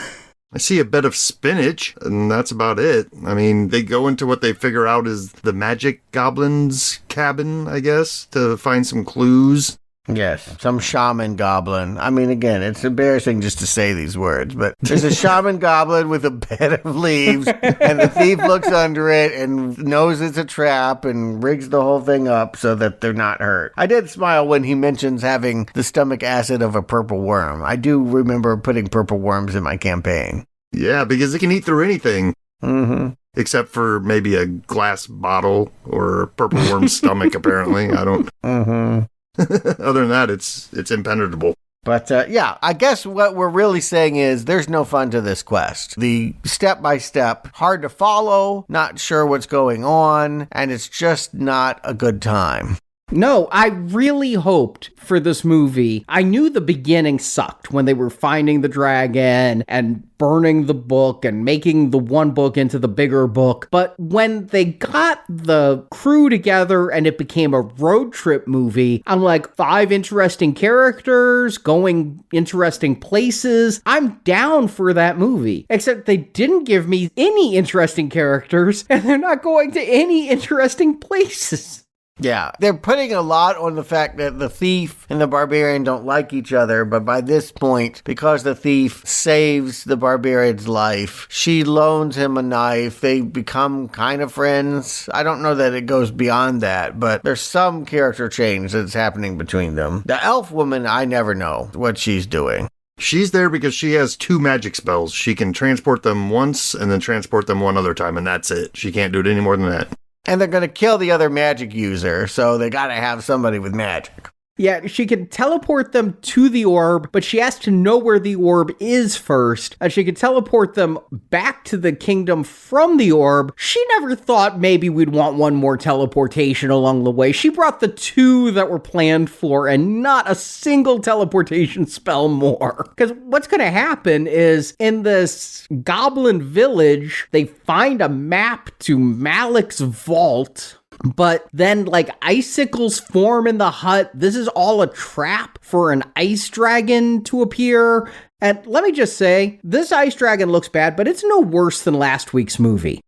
S12: I see a bed of spinach, and that's about it. I mean, they go into what they figure out is the magic goblin's cabin, I guess, to find some clues.
S6: Yes, some shaman goblin. I mean, again, it's embarrassing just to say these words, but there's a shaman goblin with a bed of leaves, and the thief looks under it and knows it's a trap and rigs the whole thing up so that they're not hurt. I did smile when he mentions having the stomach acid of a purple worm. I do remember putting purple worms in my campaign.
S12: Yeah, because they can eat through anything.
S6: Mm-hmm.
S12: Except for maybe a glass bottle or a purple worm's stomach, apparently. I don't...
S6: Mm-hmm.
S12: Other than that, it's impenetrable.
S6: But yeah, I guess what we're really saying is there's no fun to this quest. The step-by-step, hard to follow, not sure what's going on, and it's just not a good time.
S11: No, I really hoped for this movie. I knew the beginning sucked when they were finding the dragon and burning the book and making the one book into the bigger book. But when they got the crew together and it became a road trip movie, I'm like, 5 interesting characters going interesting places. I'm down for that movie. Except they didn't give me any interesting characters and they're not going to any interesting places.
S6: Yeah, they're putting a lot on the fact that the thief and the barbarian don't like each other, but by this point, because the thief saves the barbarian's life, she loans him a knife, they become kind of friends. I don't know that it goes beyond that, but there's some character change that's happening between them. The elf woman, I never know what she's doing.
S12: She's there because she has 2 magic spells. She can transport them once and then transport them one other time, and that's it. She can't do it any more than that.
S6: And they're going to kill the other magic user, so they got to have somebody with magic.
S11: Yeah, she can teleport them to the orb, but she has to know where the orb is first. And she can teleport them back to the kingdom from the orb. She never thought maybe we'd want one more teleportation along the way. She brought the 2 that were planned for and not a single teleportation spell more. Because what's going to happen is in this goblin village, they find a map to Malik's vault. But then, like, icicles form in the hut. This is all a trap for an ice dragon to appear. And let me just say, this ice dragon looks bad, but it's no worse than last week's movie.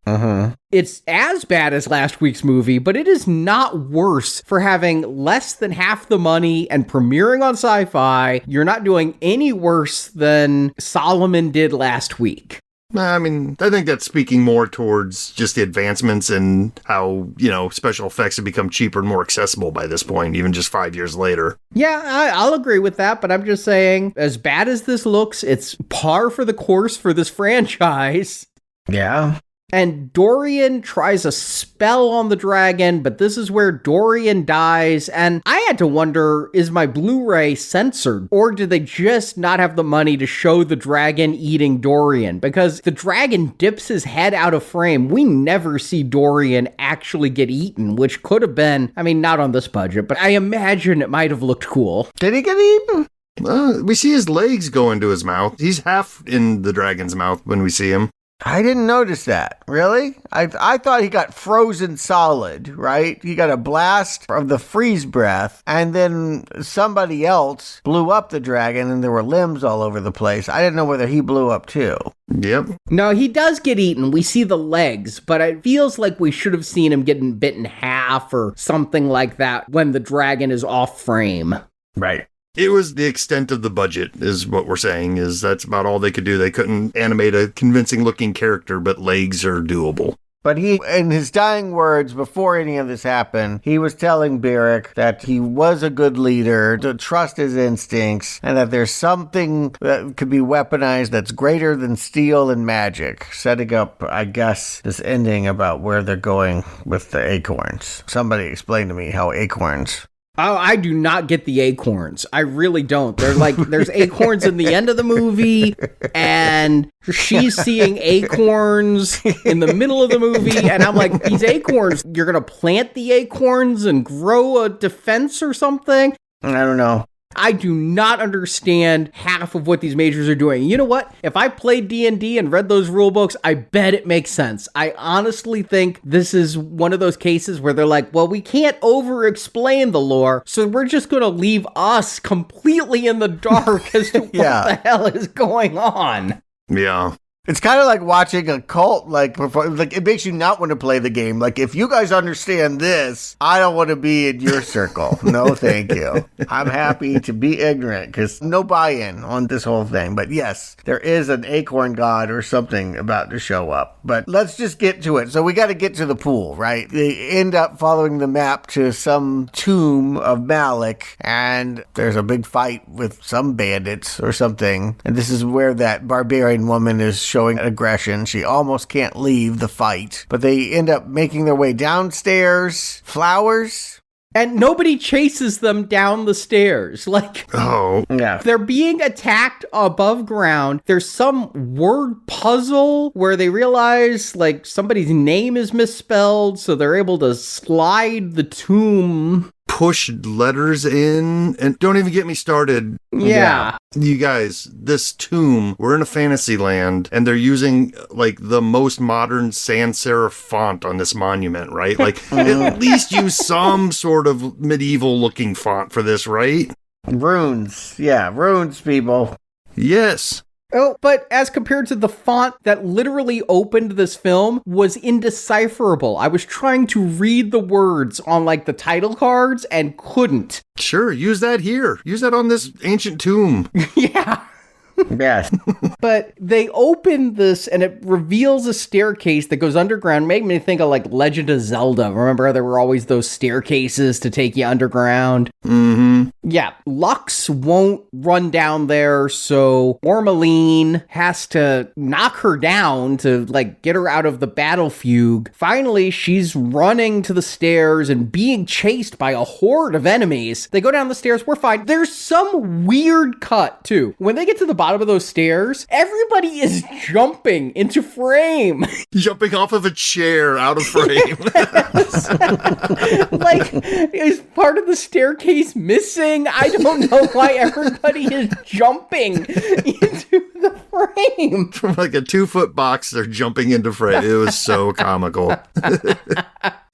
S11: It's as bad as last week's movie, but it is not worse for having less than half the money and premiering on SyFy. You're not doing any worse than Solomon did last week.
S12: I mean, I think that's speaking more towards just the advancements and how, special effects have become cheaper and more accessible by this point, even just 5 years later.
S11: Yeah, I'll agree with that, but I'm just saying, as bad as this looks, it's par for the course for this franchise.
S6: Yeah.
S11: And Dorian tries a spell on the dragon, but this is where Dorian dies. And I had to wonder, is my Blu-ray censored? Or did they just not have the money to show the dragon eating Dorian? Because the dragon dips his head out of frame. We never see Dorian actually get eaten, which could have been, not on this budget, but I imagine it might have looked cool.
S6: Did he get eaten?
S12: We see his legs go into his mouth. He's half in the dragon's mouth when we see him.
S6: I didn't notice that. Really? I thought he got frozen solid, right? He got a blast of the freeze breath, and then somebody else blew up the dragon, and there were limbs all over the place. I didn't know whether he blew up too.
S12: Yep.
S11: No, he does get eaten. We see the legs, but it feels like we should have seen him getting bit in half or something like that when the dragon is off frame.
S6: Right.
S12: It was the extent of the budget, is what we're saying, is that's about all they could do. They couldn't animate a convincing-looking character, but legs are doable.
S6: But he, in his dying words, before any of this happened, he was telling Beric that he was a good leader, to trust his instincts, and that there's something that could be weaponized that's greater than steel and magic, setting up, I guess, this ending about where they're going with the acorns. Somebody explained to me how acorns...
S11: Oh, I do not get the acorns. I really don't. They're like, there's acorns in the end of the movie, and she's seeing acorns in the middle of the movie, and I'm like, these acorns, you're going to plant the acorns and grow a defense or something?
S6: I don't know.
S11: I do not understand half of what these majors are doing. You know what? If I played D&D and read those rule books, I bet it makes sense. I honestly think this is one of those cases where they're like, well, we can't over-explain the lore, so we're just going to leave us completely in the dark as to what the hell is going on.
S12: Yeah.
S6: It's kind of like watching a cult, like it makes you not want to play the game. Like, if you guys understand this, I don't want to be in your circle. No, thank you. I'm happy to be ignorant because no buy-in on this whole thing. But yes, there is an acorn god or something about to show up. But let's just get to it. So we got to get to the pool, right? They end up following the map to some tomb of Malik, and there's a big fight with some bandits or something. And this is where that barbarian woman is showing aggression. She almost can't leave the fight, but they end up making their way downstairs. Flowers.
S11: And nobody chases them down the stairs. Like,
S6: yeah.
S11: They're being attacked above ground. There's some word puzzle where they realize, like, somebody's name is misspelled, so they're able to slide the tomb.
S12: Push letters in, and don't even get me started.
S11: Yeah.
S12: You guys, this tomb, we're in a fantasy land, and they're using, like, the most modern sans serif font on this monument, right? Like, at least use some sort of medieval-looking font for this, right?
S6: Runes. Yeah, runes, people.
S12: Yes.
S11: Oh, but as compared to the font that literally opened this film was indecipherable. I was trying to read the words on like the title cards and couldn't.
S12: Sure, use that here. Use that on this ancient tomb.
S11: Yeah.
S6: Yes.
S11: But they open this and it reveals a staircase that goes underground. Made me think of like Legend of Zelda. Remember there were always those staircases to take you underground?
S12: Mm-hmm.
S11: Yeah. Lux won't run down there, so Ormeline has to knock her down to like get her out of the battle fugue. Finally, she's running to the stairs and being chased by a horde of enemies. They go down the stairs. We're fine. There's some weird cut too. When they get to the bottom of those stairs, everybody is jumping into frame.
S12: Jumping off of a chair out of frame.
S11: Like, is part of the staircase missing? I don't know why everybody is jumping into the frame.
S12: From like a 2-foot box, they're jumping into frame. It was so comical.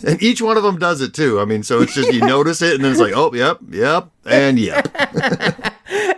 S12: And each one of them does it too. I mean, so it's just, you notice it and then it's like, oh, yep, and yep.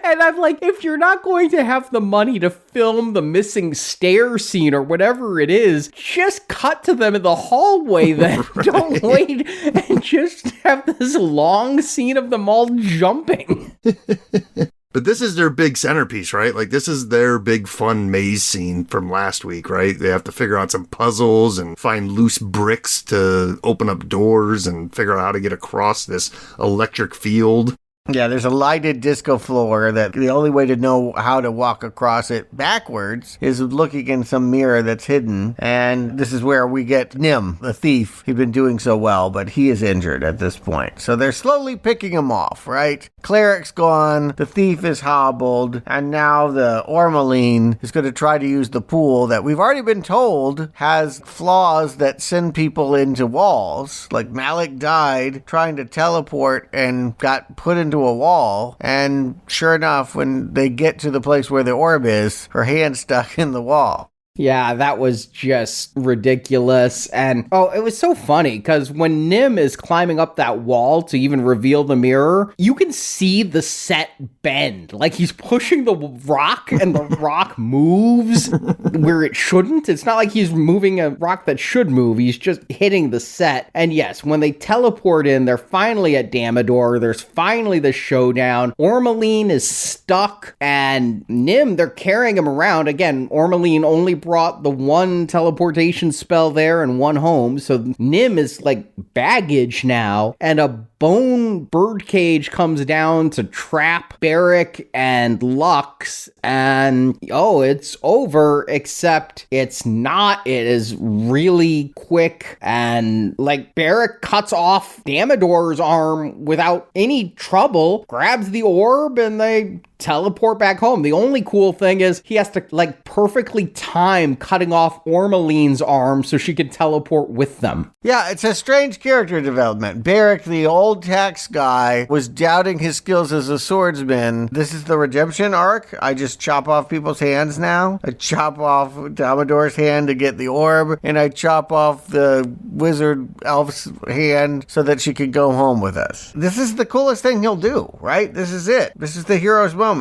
S11: And I'm like, if you're not going to have the money to film the missing stair scene or whatever it is, just cut to them in the hallway then. Right. Don't wait and just have this long scene of them all jumping.
S12: But this is their big centerpiece, right? Like, this is their big fun maze scene from last week, right? They have to figure out some puzzles and find loose bricks to open up doors and figure out how to get across this electric field.
S6: Yeah, there's a lighted disco floor that the only way to know how to walk across it backwards is looking in some mirror that's hidden. And this is where we get Nim, the thief. He'd been doing so well, but he is injured at this point. So they're slowly picking him off, right? Cleric's gone, the thief is hobbled, and now the Ormeline is going to try to use the pool that we've already been told has flaws that send people into walls. Like Malik died trying to teleport and got put into a wall, and sure enough, when they get to the place where the orb is, her hand's stuck in the wall.
S11: Yeah, that was just ridiculous. And it was so funny because when Nim is climbing up that wall to even reveal the mirror, you can see the set bend. Like he's pushing the rock and the rock moves where it shouldn't. It's not like he's moving a rock that should move. He's just hitting the set. And yes, when they teleport in, they're finally at Damodar. There's finally the showdown. Ormeline is stuck and Nim, they're carrying him around. Again, Ormeline only brought the one teleportation spell there and one home, so Nim is like baggage now, and a bone birdcage comes down to trap Barrick and Lux, and it's over, except it's not. It is really quick, and like Barrick cuts off Damodar's arm without any trouble, grabs the orb, and they teleport back home. The only cool thing is he has to like perfectly time cutting off Ormeline's arm so she can teleport with them.
S6: Yeah, it's a strange character development. Barrick, the old tax guy, was doubting his skills as a swordsman. This is the redemption arc. I just chop off people's hands now. I chop off Damodar's hand to get the orb, and I chop off the wizard elf's hand so that she could go home with us. This is the coolest thing he'll do, right? This is it. This is the hero's moment.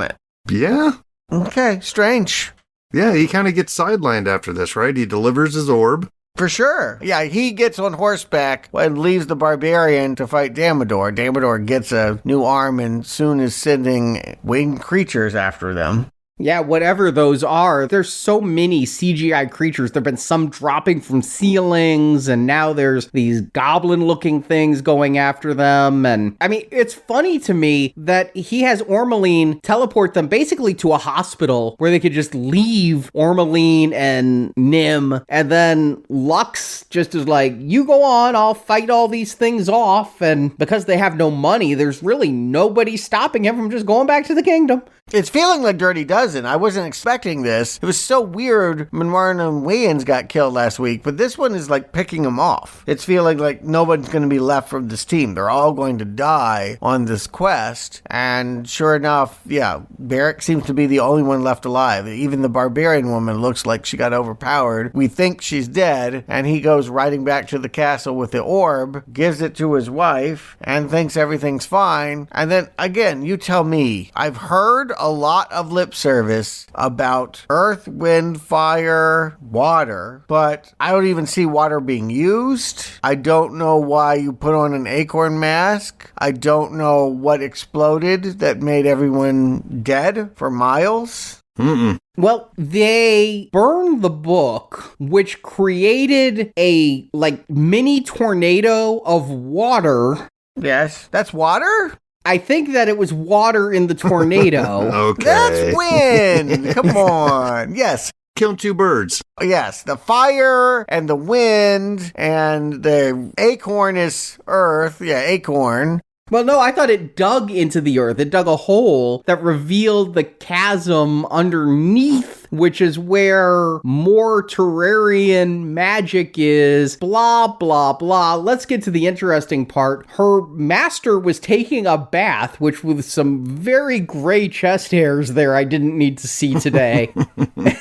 S12: Yeah.
S6: Okay, strange.
S12: Yeah, he kind of gets sidelined after this, right? He delivers his orb.
S6: For sure. Yeah, he gets on horseback and leaves the barbarian to fight Damodar. Damodar gets a new arm and soon is sending winged creatures after them.
S11: Yeah, whatever those are. There's so many CGI creatures. There've been some dropping from ceilings, and now there's these goblin-looking things going after them. And I mean, it's funny to me that he has Ormeline teleport them basically to a hospital where they could just leave Ormeline and Nim, and then Lux just is like, you go on, I'll fight all these things off. And because they have no money, there's really nobody stopping him from just going back to the kingdom.
S6: It's feeling like Dirty Dozen. I wasn't expecting this. It was so weird when Martin and Wayans got killed last week, but this one is like picking them off. It's feeling like nobody's going to be left from this team. They're all going to die on this quest. And sure enough, yeah, Barrick seems to be the only one left alive. Even the barbarian woman looks like she got overpowered. We think she's dead, and he goes riding back to the castle with the orb, gives it to his wife, and thinks everything's fine. And then, again, you tell me, I've heard a lot of lip service service about earth, wind, fire, water, but I don't even see water being used. I don't know why you put on an acorn mask. I don't know what exploded that made everyone dead for miles.
S11: Well, they burned the book, which created a, mini tornado of water.
S6: Yes, that's water?
S11: I think that it was water in the tornado.
S12: Okay.
S6: That's wind. Come on. Yes.
S12: Kill two birds.
S6: Yes, the fire and the wind and the acorn is earth. Yeah, acorn.
S11: Well, no, I thought it dug into the earth. It dug a hole that revealed the chasm underneath, which is where more Terrarian magic is. Blah, blah, blah. Let's get to the interesting part. Her master was taking a bath, which with some very gray chest hairs there I didn't need to see today.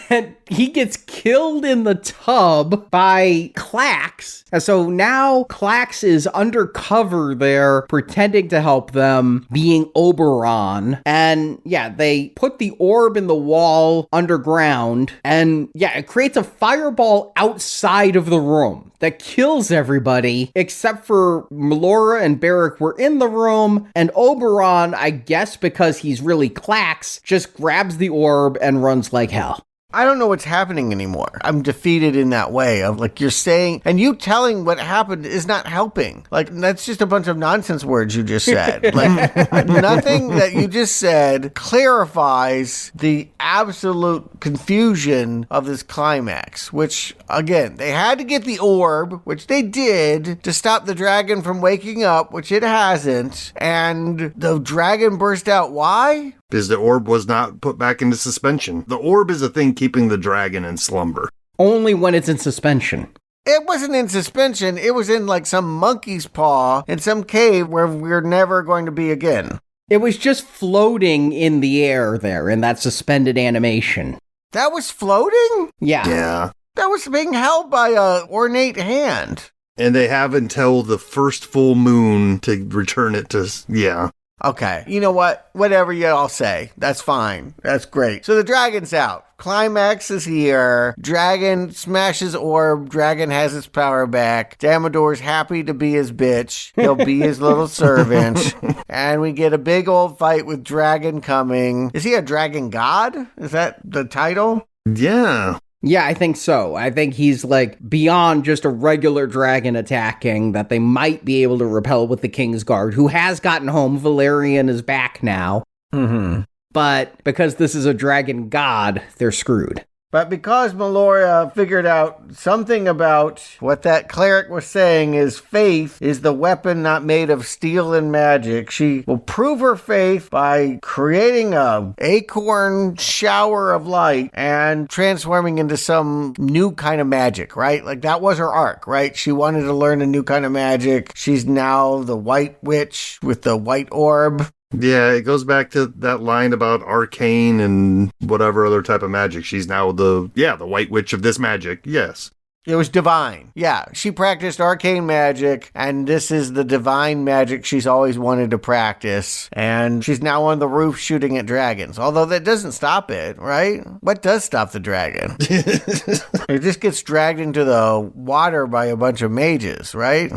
S11: And he gets killed in the tub by Clax. And so now Clax is undercover there, pretending to help them, being Oberon. And yeah, they put the orb in the wall underground. And yeah, it creates a fireball outside of the room that kills everybody except for Melora and Barrick were in the room. And Oberon, I guess because he's really Clax, just grabs the orb and runs like hell.
S6: I don't know what's happening anymore. I'm defeated in that way of you're saying, and you telling what happened is not helping. That's just a bunch of nonsense words you just said. Nothing that you just said clarifies the absolute confusion of this climax, which again, they had to get the orb, which they did to stop the dragon from waking up, which it hasn't. And the dragon burst out. Why?
S12: Because the orb was not put back into suspension. The orb is a thing keeping the dragon in slumber.
S11: Only when it's in suspension.
S6: It wasn't in suspension. It was in some monkey's paw in some cave where we're never going to be again.
S11: It was just floating in the air there in that suspended animation.
S6: That was floating?
S11: Yeah.
S12: Yeah.
S6: That was being held by a ornate hand.
S12: And they have until the first full moon to return it to, yeah.
S6: Okay, you know what? Whatever y'all say. That's fine. That's great. So the dragon's out. Climax is here. Dragon smashes orb. Dragon has his power back. Damodor's happy to be his bitch. He'll be his little servant. And we get a big old fight with Dragon coming. Is he a dragon god? Is that the title?
S12: Yeah.
S11: Yeah, I think so. I think he's beyond just a regular dragon attacking that they might be able to repel with the King's Guard, who has gotten home. Valerian is back now.
S6: Mm-hmm.
S11: But because this is a dragon god, they're screwed.
S6: But because Melora figured out something about what that cleric was saying is faith is the weapon not made of steel and magic, she will prove her faith by creating a acorn shower of light and transforming into some new kind of magic, right? That was her arc, right? She wanted to learn a new kind of magic. She's now the white witch with the white orb.
S12: Yeah, it goes back to that line about arcane and whatever other type of magic. She's now the white witch of this magic. Yes.
S6: It was divine. Yeah, she practiced arcane magic, and this is the divine magic she's always wanted to practice. And she's now on the roof shooting at dragons. Although that doesn't stop it, right? What does stop the dragon? It just gets dragged into the water by a bunch of mages, right?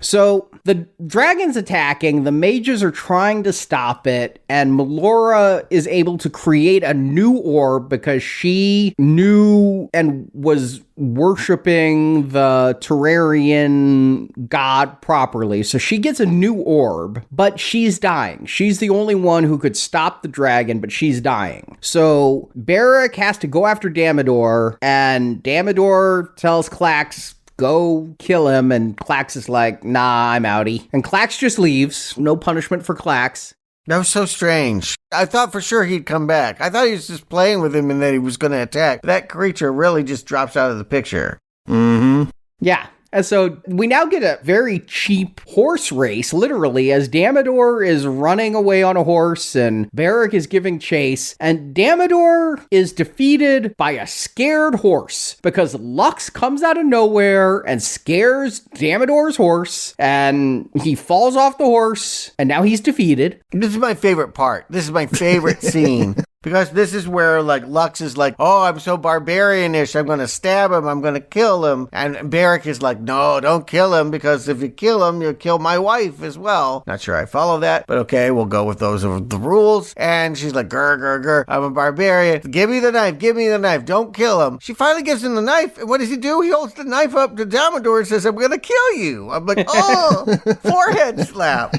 S11: So the dragon's attacking, the mages are trying to stop it, and Melora is able to create a new orb because she knew and was worshipping the Terrarian god properly. So she gets a new orb, but she's dying. She's the only one who could stop the dragon, but she's dying. So Barrick has to go after Damodor, and Damodor tells Clax, go kill him, and Clax is like, nah, I'm outie. And Clax just leaves. No punishment for Clax.
S6: That was so strange. I thought for sure he'd come back. I thought he was just playing with him and that he was going to attack. That creature really just drops out of the picture.
S12: Mm-hmm.
S11: Yeah. And so we now get a very cheap horse race, literally, as Damodor is running away on a horse and Barrick is giving chase. And Damodor is defeated by a scared horse because Lux comes out of nowhere and scares Damodor's horse, and he falls off the horse, and now he's defeated.
S6: This is my favorite part. This is my favorite scene. Because this is where, like, Lux is like, oh, I'm so barbarianish, I'm gonna stab him, I'm gonna kill him. And Barrick is like, no, don't kill him, because if you kill him, you'll kill my wife as well. Not sure I follow that, but okay, we'll go with those of the rules. And she's like, grr, I'm a barbarian. Give me the knife, don't kill him. She finally gives him the knife, and what does he do? He holds the knife up to Damador and says, I'm gonna kill you. I'm like, oh, forehead slap.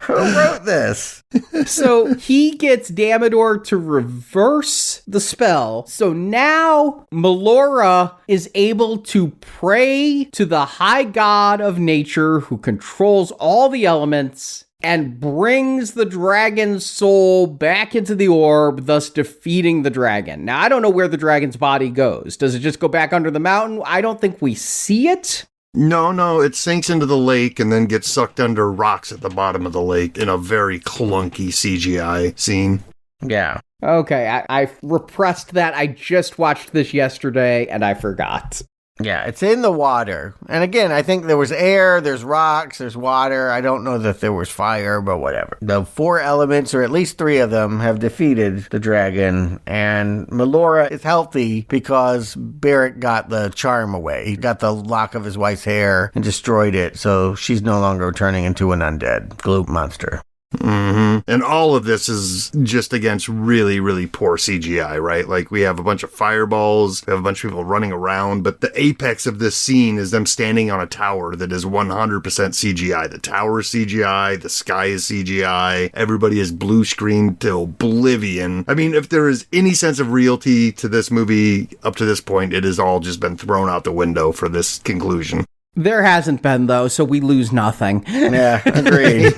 S6: Who wrote this?
S11: So he gets Damador to reverse the spell. So now Melora is able to pray to the high god of nature who controls all the elements and brings the dragon's soul back into the orb, thus defeating the dragon. Now, I don't know where the dragon's body goes. Does it just go back under the mountain? I don't think we see it.
S12: No, it sinks into the lake and then gets sucked under rocks at the bottom of the lake in a very clunky CGI scene.
S6: Yeah.
S11: Okay, I repressed that. I just watched this yesterday and I forgot.
S6: Yeah, it's in the water. And again, I think there was air, there's rocks, there's water. I don't know that there was fire, but whatever. The 4 elements, or at least 3 of them, have defeated the dragon. And Melora is healthy because Barrick got the charm away. He got the lock of his wife's hair and destroyed it. So she's no longer turning into an undead gloop monster.
S12: Mm-hmm. And all of this is just against really, really poor CGI, right? Like, we have a bunch of fireballs, we have a bunch of people running around, but the apex of this scene is them standing on a tower that is 100% CGI. The tower is CGI, the sky is CGI, everybody is blue screened to oblivion. I mean, if there is any sense of reality to this movie up to this point, it has all just been thrown out the window for this conclusion.
S11: There hasn't been, though, so we lose nothing.
S6: Yeah, agreed.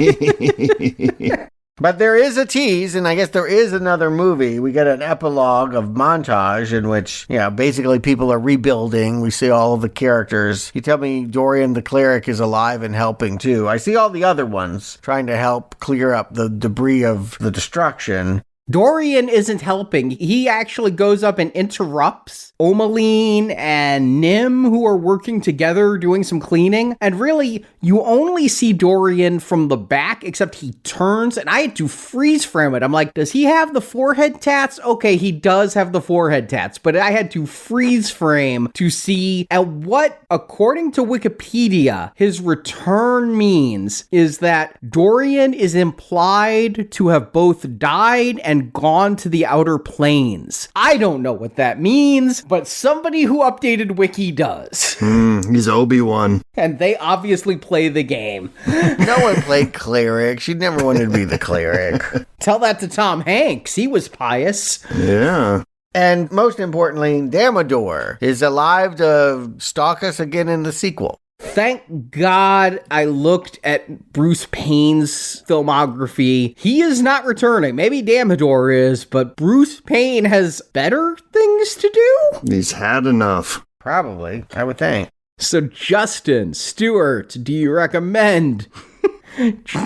S6: But there is a tease, and I guess there is another movie. We get an epilogue of montage in which, basically people are rebuilding. We see all of the characters. You tell me Dorian the cleric is alive and helping, too. I see all the other ones trying to help clear up the debris of the destruction.
S11: Dorian isn't helping. He actually goes up and interrupts Omeline and Nim, who are working together doing some cleaning. And really, you only see Dorian from the back, except he turns, and I had to freeze frame it. I'm like, does he have the forehead tats? Okay, he does have the forehead tats, but I had to freeze frame to see at what, according to Wikipedia, his return means is that Dorian is implied to have both died and gone to the outer planes. I don't know what that means, but somebody who updated Wiki does.
S12: He's Obi-Wan.
S11: And they obviously play the game.
S6: No one played cleric. She never wanted to be the cleric.
S11: Tell that to Tom Hanks. He was pious.
S12: Yeah.
S6: And most importantly, Damador is alive to stalk us again in the sequel.
S11: Thank God I looked at Bruce Payne's filmography. He is not returning. Maybe Damador is, but Bruce Payne has better things to do?
S12: He's had enough.
S6: Probably, I would think.
S11: So Justin, Stuart, do you recommend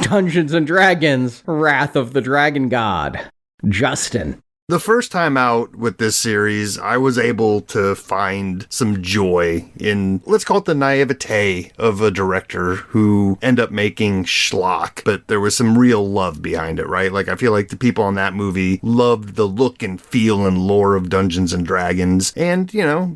S11: Dungeons & Dragons, Wrath of the Dragon God? Justin.
S12: The first time out with this series, I was able to find some joy in, let's call it the naivete of a director who ended up making schlock, but there was some real love behind it, right? Like, I feel like the people on that movie loved the look and feel and lore of Dungeons and Dragons, and,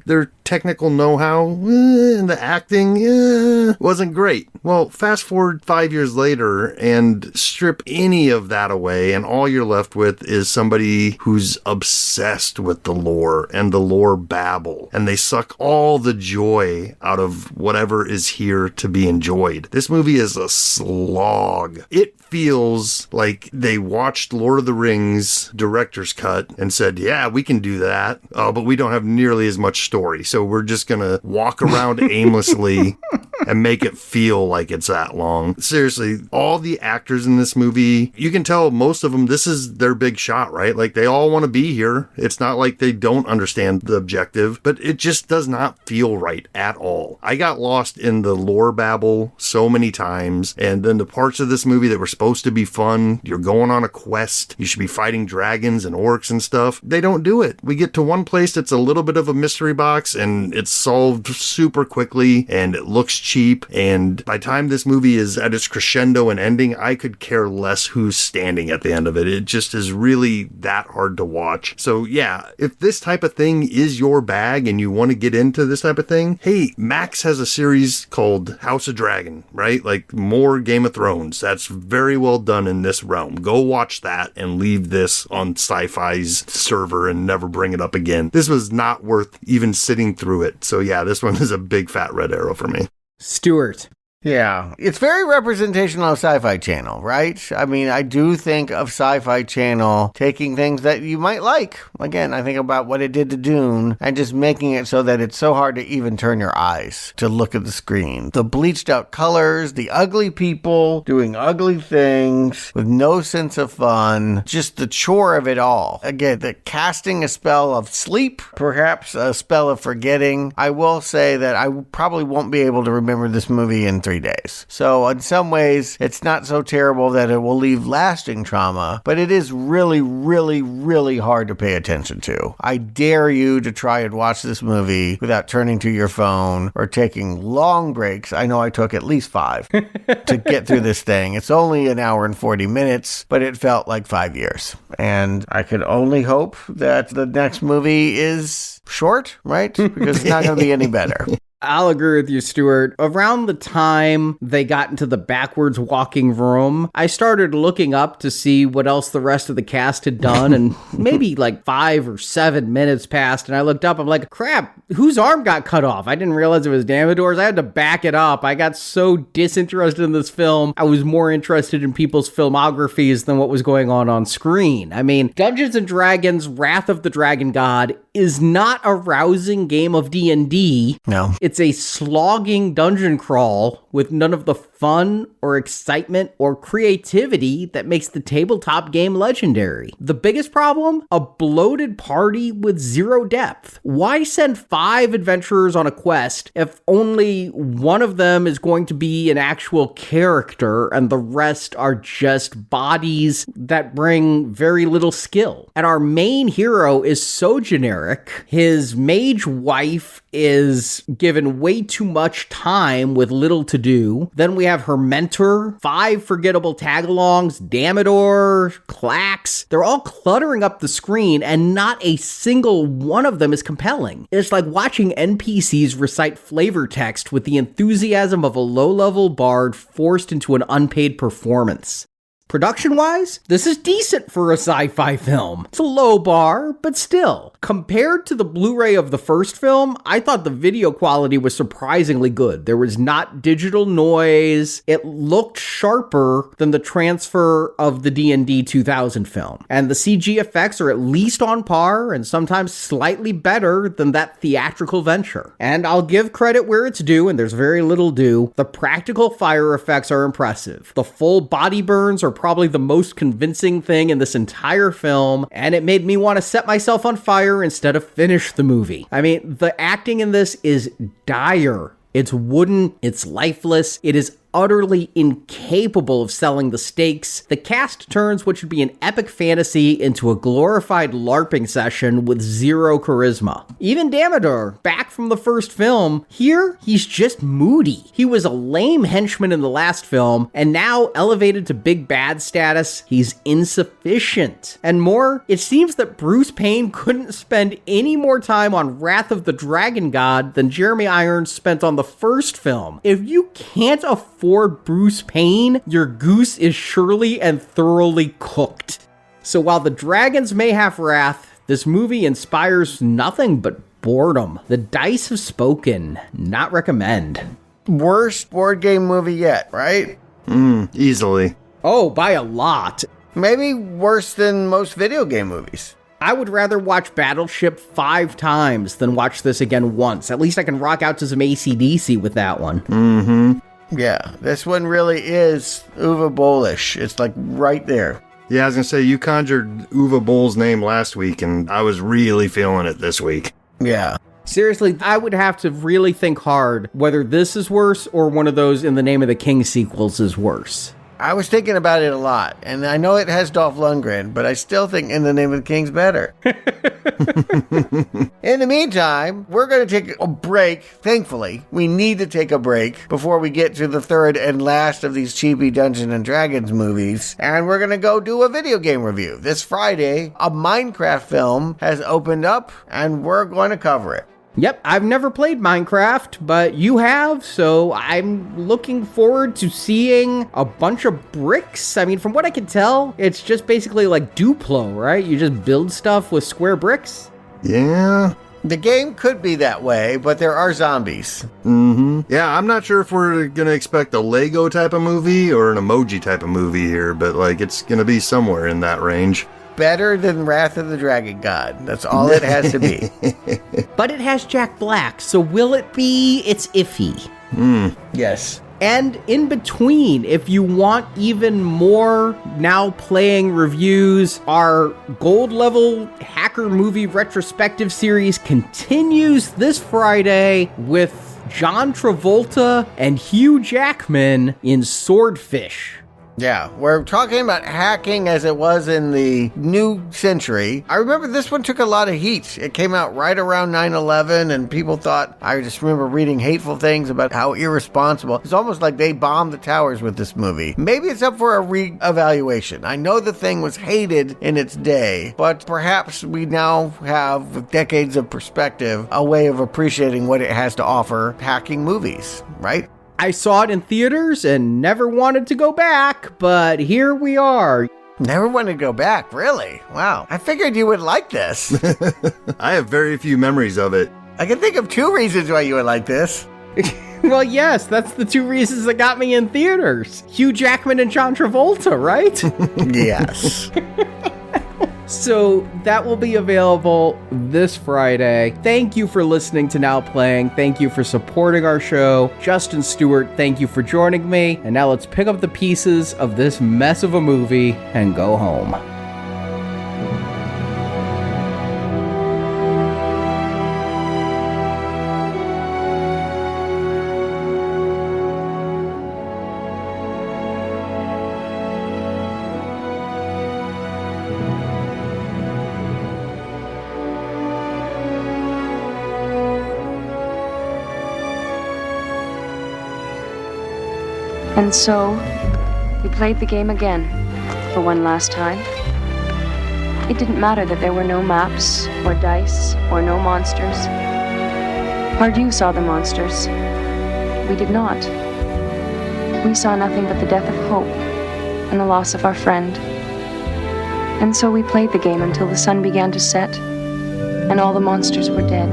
S12: their technical know-how and the acting wasn't great. Well, fast forward 5 years later and strip any of that away, and all you're left with is somebody who's obsessed with the lore and the lore babble, and they suck all the joy out of whatever is here to be enjoyed. This movie is a slog. It feels like they watched Lord of the Rings director's cut and said, yeah, we can do that, but we don't have nearly as much story, so we're just gonna walk around aimlessly and make it feel like it's that long. Seriously, all the actors in this movie, you can tell most of them, this is their big shot, right? Like, they all want to be here. It's not like they don't understand the objective, but it just does not feel right at all. I got lost in the lore babble so many times, and then the parts of this movie that were supposed to be fun, you're going on a quest, you should be fighting dragons and orcs and stuff, they don't do it. We get to one place that's a little bit of a mystery box, and it's solved super quickly, and it looks cheap, and by the time this movie is at its crescendo and ending, I could care less who's standing at the end of it. It just is really that hard to watch. So yeah, if this type of thing is your bag and you want to get into this type of thing, hey, Max has a series called House of Dragon, right? Like more Game of Thrones. That's very well done in this realm. Go watch that and leave this on SyFy's server and never bring it up again. This was not worth even sitting through it. So yeah, this one is a big fat red arrow for me.
S11: Stuart.
S6: Yeah, it's very representational of SyFy Channel, right? I mean, I do think of SyFy Channel taking things that you might like. Again, I think about what it did to Dune and just making it so that it's so hard to even turn your eyes to look at the screen. The bleached out colors, the ugly people doing ugly things with no sense of fun, just the chore of it all. Again, the casting a spell of sleep, perhaps a spell of forgetting. I will say that I probably won't be able to remember this movie in 3 days. So in some ways, it's not so terrible that it will leave lasting trauma, but it is really, really, really hard to pay attention to. I dare you to try and watch this movie without turning to your phone or taking long breaks. I know I took at least 5 to get through this thing. It's only an hour and 40 minutes, but it felt like 5 years. And I could only hope that the next movie is short, right? Because it's not going to be any better.
S11: I'll agree with you, Stuart. Around the time they got into the backwards walking room, I started looking up to see what else the rest of the cast had done, and maybe like 5 or 7 minutes passed, and I looked up, I'm like, crap, whose arm got cut off? I didn't realize it was Damodor's. I had to back it up. I got so disinterested in this film, I was more interested in people's filmographies than what was going on screen. I mean, Dungeons & Dragons Wrath of the Dragon God is not a rousing game of D&D.
S6: No.
S11: It's a slogging dungeon crawl with none of the fun or excitement or creativity that makes the tabletop game legendary. The biggest problem? A bloated party with zero depth. Why send 5 adventurers on a quest if only one of them is going to be an actual character and the rest are just bodies that bring very little skill? And our main hero is so generic. His mage wife is given way too much time with little to do. Then we have her mentor, 5 forgettable tagalongs, Damodor, Clax. They're all cluttering up the screen and not a single one of them is compelling. It's like watching NPCs recite flavor text with the enthusiasm of a low-level bard forced into an unpaid performance. Production-wise, this is decent for a sci-fi film. It's a low bar, but still. Compared to the Blu-ray of the first film, I thought the video quality was surprisingly good. There was not digital noise. It looked sharper than the transfer of the D&D 2000 film. And the CG effects are at least on par and sometimes slightly better than that theatrical venture. And I'll give credit where it's due, and there's very little due. The practical fire effects are impressive. The full body burns are probably the most convincing thing in this entire film, and it made me want to set myself on fire instead of finish the movie. I mean, the acting in this is dire. It's wooden, it's lifeless, it is utterly incapable of selling the stakes. The cast turns what should be an epic fantasy into a glorified LARPing session with zero charisma. Even Damodor, back from the first film, here he's just moody. He was a lame henchman in the last film, and now elevated to big bad status, he's insufficient. And more, it seems that Bruce Payne couldn't spend any more time on Wrath of the Dragon God than Jeremy Irons spent on the first film. If you can't afford Bruce Payne, your goose is surely and thoroughly cooked. So while the dragons may have wrath, this movie inspires nothing but boredom. The dice have spoken. Not recommend.
S6: Worst board game movie yet, right?
S12: Easily.
S11: Oh, by a lot.
S6: Maybe worse than most video game movies.
S11: I would rather watch Battleship 5 times than watch this again once. At least I can rock out to some AC/DC with that one.
S12: Mm-hmm.
S6: Yeah, this one really is Uwe Bollish. It's like right there.
S12: Yeah, I was going to say, you conjured Uwe Boll's name last week, and I was really feeling it this week.
S6: Yeah.
S11: Seriously, I would have to really think hard whether this is worse or one of those In the Name of the King sequels is worse.
S6: I was thinking about it a lot, and I know it has Dolph Lundgren, but I still think In the Name of the King's better. In the meantime, we're going to take a break. Thankfully, we need to take a break before we get to the third and last of these cheapy Dungeons and Dragons movies, and we're going to go do a video game review. This Friday, a Minecraft film has opened up, and we're going to cover it.
S11: Yep, I've never played Minecraft, but you have, so I'm looking forward to seeing a bunch of bricks. I mean, from what I can tell, it's just basically like Duplo, right? You just build stuff with square bricks?
S12: Yeah.
S6: The game could be that way, but there are zombies.
S12: Mm-hmm. Yeah, I'm not sure if we're going to expect a Lego type of movie or an emoji type of movie here, but like it's going to be somewhere in that range.
S6: Better than Wrath of the Dragon God. That's all it has to be.
S11: But it has Jack Black, so will it be? It's iffy.
S6: Yes.
S11: And in between, if you want even more Now Playing reviews, our gold level hacker movie retrospective series continues this Friday with John Travolta and Hugh Jackman in Swordfish.
S6: Yeah, we're talking about hacking as it was in the new century. I remember this one took a lot of heat. It came out right around 9/11, and people thought, I just remember reading hateful things about how irresponsible. It's almost like they bombed the towers with this movie. Maybe it's up for a re-evaluation. I know the thing was hated in its day, but perhaps we now have, with decades of perspective, a way of appreciating what it has to offer hacking movies, right?
S11: I saw it in theaters and never wanted to go back, but here we are.
S6: Never wanted to go back, really? Wow. I figured you would like this.
S12: I have very few memories of it.
S6: I can think of 2 reasons why you would like this.
S11: Well, yes, that's the 2 reasons that got me in theaters. Hugh Jackman and John Travolta, right?
S6: Yes.
S11: So that will be available this Friday. Thank you for listening to Now Playing. Thank you for supporting our show. Justin Stuart, thank you for joining me. And now let's pick up the pieces of this mess of a movie and go home.
S10: And so, we played the game again, for one last time. It didn't matter that there were no maps, or dice, or no monsters. Pardieu saw the monsters. We did not. We saw nothing but the death of hope, and the loss of our friend. And so we played the game until the sun began to set, and all the monsters were dead.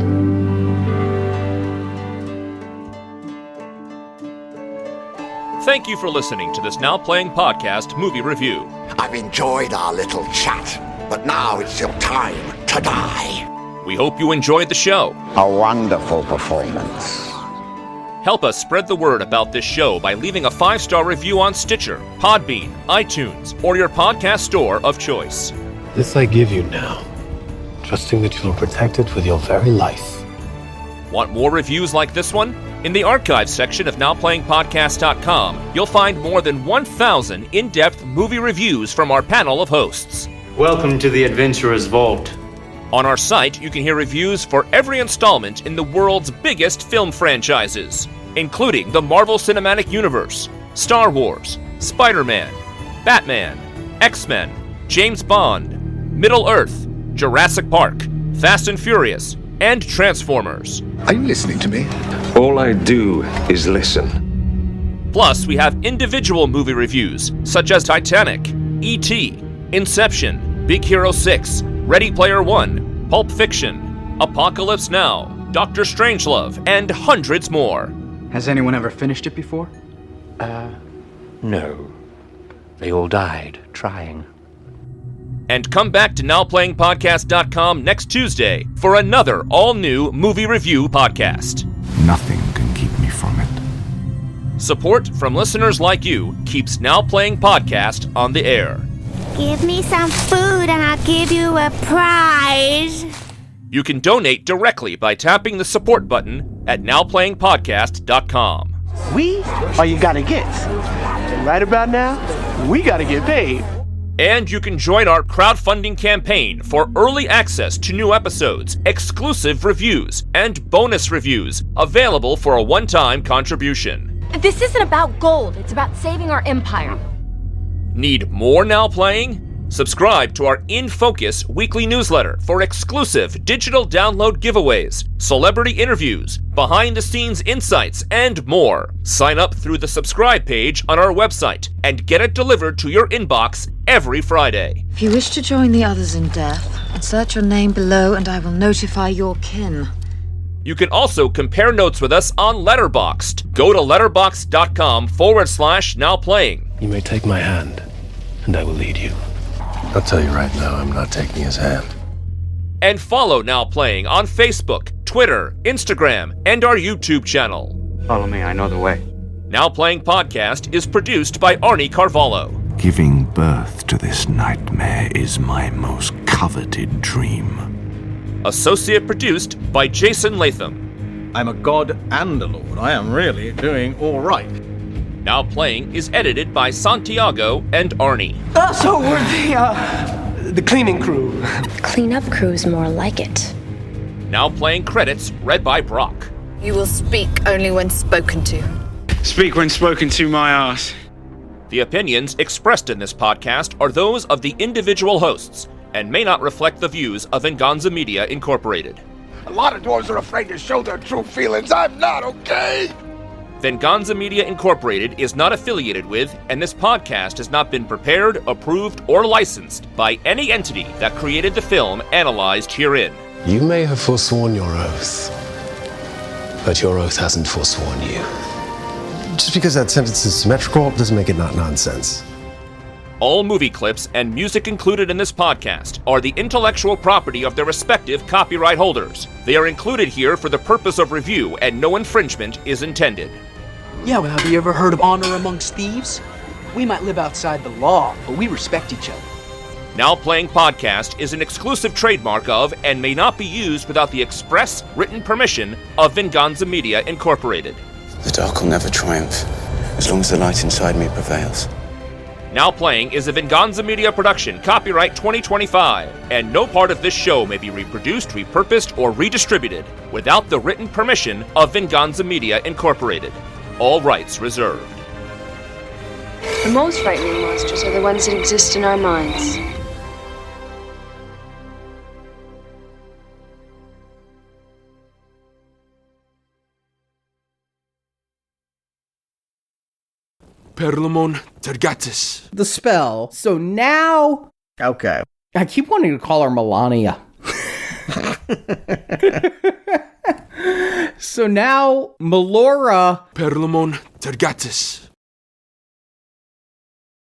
S2: Thank you for listening to this Now Playing Podcast movie review.
S13: I've enjoyed our little chat, but now it's your time to die.
S2: We hope you enjoyed the show.
S13: A wonderful performance.
S2: Help us spread the word about this show by leaving a 5-star review on Stitcher, Podbean, iTunes, or your podcast store of choice.
S14: This I give you now, trusting that you'll protect it with your very life.
S2: Want more reviews like this one? In the archives section of NowPlayingPodcast.com, you'll find more than 1,000 in-depth movie reviews from our panel of hosts.
S15: Welcome to the Adventurer's Vault.
S2: On our site, you can hear reviews for every installment in the world's biggest film franchises, including the Marvel Cinematic Universe, Star Wars, Spider-Man, Batman, X-Men, James Bond, Middle-earth, Jurassic Park, Fast and Furious, and Transformers.
S16: Are you listening to me? All I do is listen.
S2: Plus, we have individual movie reviews, such as Titanic, E.T., Inception, Big Hero 6, Ready Player One, Pulp Fiction, Apocalypse Now, Doctor Strangelove, and hundreds more.
S17: Has anyone ever finished it before?
S14: No. They all died trying.
S2: And come back to NowPlayingPodcast.com next Tuesday for another all-new movie review podcast.
S16: Nothing can keep me from it.
S2: Support from listeners like you keeps Now Playing Podcast on the air.
S18: Give me some food and I'll give you a prize.
S2: You can donate directly by tapping the support button at NowPlayingPodcast.com.
S5: We are you gotta get. And right about now, We gotta get paid.
S2: And you can join our crowdfunding campaign for early access to new episodes, exclusive reviews, and bonus reviews available for a one-time contribution.
S19: This isn't about gold, it's about saving our empire.
S2: Need more Now Playing? Subscribe to our In Focus weekly newsletter for exclusive digital download giveaways, celebrity interviews, behind-the-scenes insights, and more. Sign up through the subscribe page on our website and get it delivered to your inbox every Friday.
S20: If you wish to join the others in death, insert your name below and I will notify your kin.
S2: You can also compare notes with us on Letterboxd. Go to letterboxd.com/nowplaying.
S14: You may take my hand, and I will lead you. I'll tell you right now, I'm not taking his hand.
S2: And follow Now Playing on Facebook, Twitter, Instagram, and our YouTube channel.
S15: Follow me, I know the way.
S2: Now Playing Podcast is produced by Arnie Carvalho.
S21: Giving birth to this nightmare is my most coveted dream.
S2: Associate produced by Jason Latham.
S22: I'm a god and a lord. I am really doing all right.
S2: Now Playing is edited by Santiago and Arnie.
S5: So we're the cleaning crew.
S7: Cleanup crew's more like it.
S2: Now Playing credits read by Brock.
S3: You will speak only when spoken to.
S15: Speak when spoken to, my ass.
S2: The opinions expressed in this podcast are those of the individual hosts and may not reflect the views of Venganza Media Incorporated.
S13: A lot of dwarves are afraid to show their true feelings. I'm not, okay?
S2: Venganza Media Incorporated is not affiliated with, and this podcast has not been prepared, approved, or licensed by any entity that created the film analyzed herein.
S14: You may have forsworn your oath, but your oath hasn't forsworn you. Just because that sentence is symmetrical doesn't make it not nonsense.
S2: All movie clips and music included in this podcast are the intellectual property of their respective copyright holders. They are included here for the purpose of review and no infringement is intended.
S17: Yeah, well, have you ever heard of honor amongst thieves? We might live outside the law, but we respect each other.
S2: Now Playing Podcast is an exclusive trademark of and may not be used without the express written permission of Venganza Media Incorporated.
S23: The dark will never triumph, as long as the light inside me prevails.
S2: Now Playing is a Venganza Media production, copyright 2025, and no part of this show may be reproduced, repurposed, or redistributed without the written permission of Venganza Media Incorporated. All rights reserved.
S10: The most frightening monsters are the ones that exist in our minds.
S5: Perlamon Tergatis.
S11: The spell. So now...
S6: Okay.
S11: I keep wanting to call her Melania. So now, Melora...
S5: Perlamon Tergatis.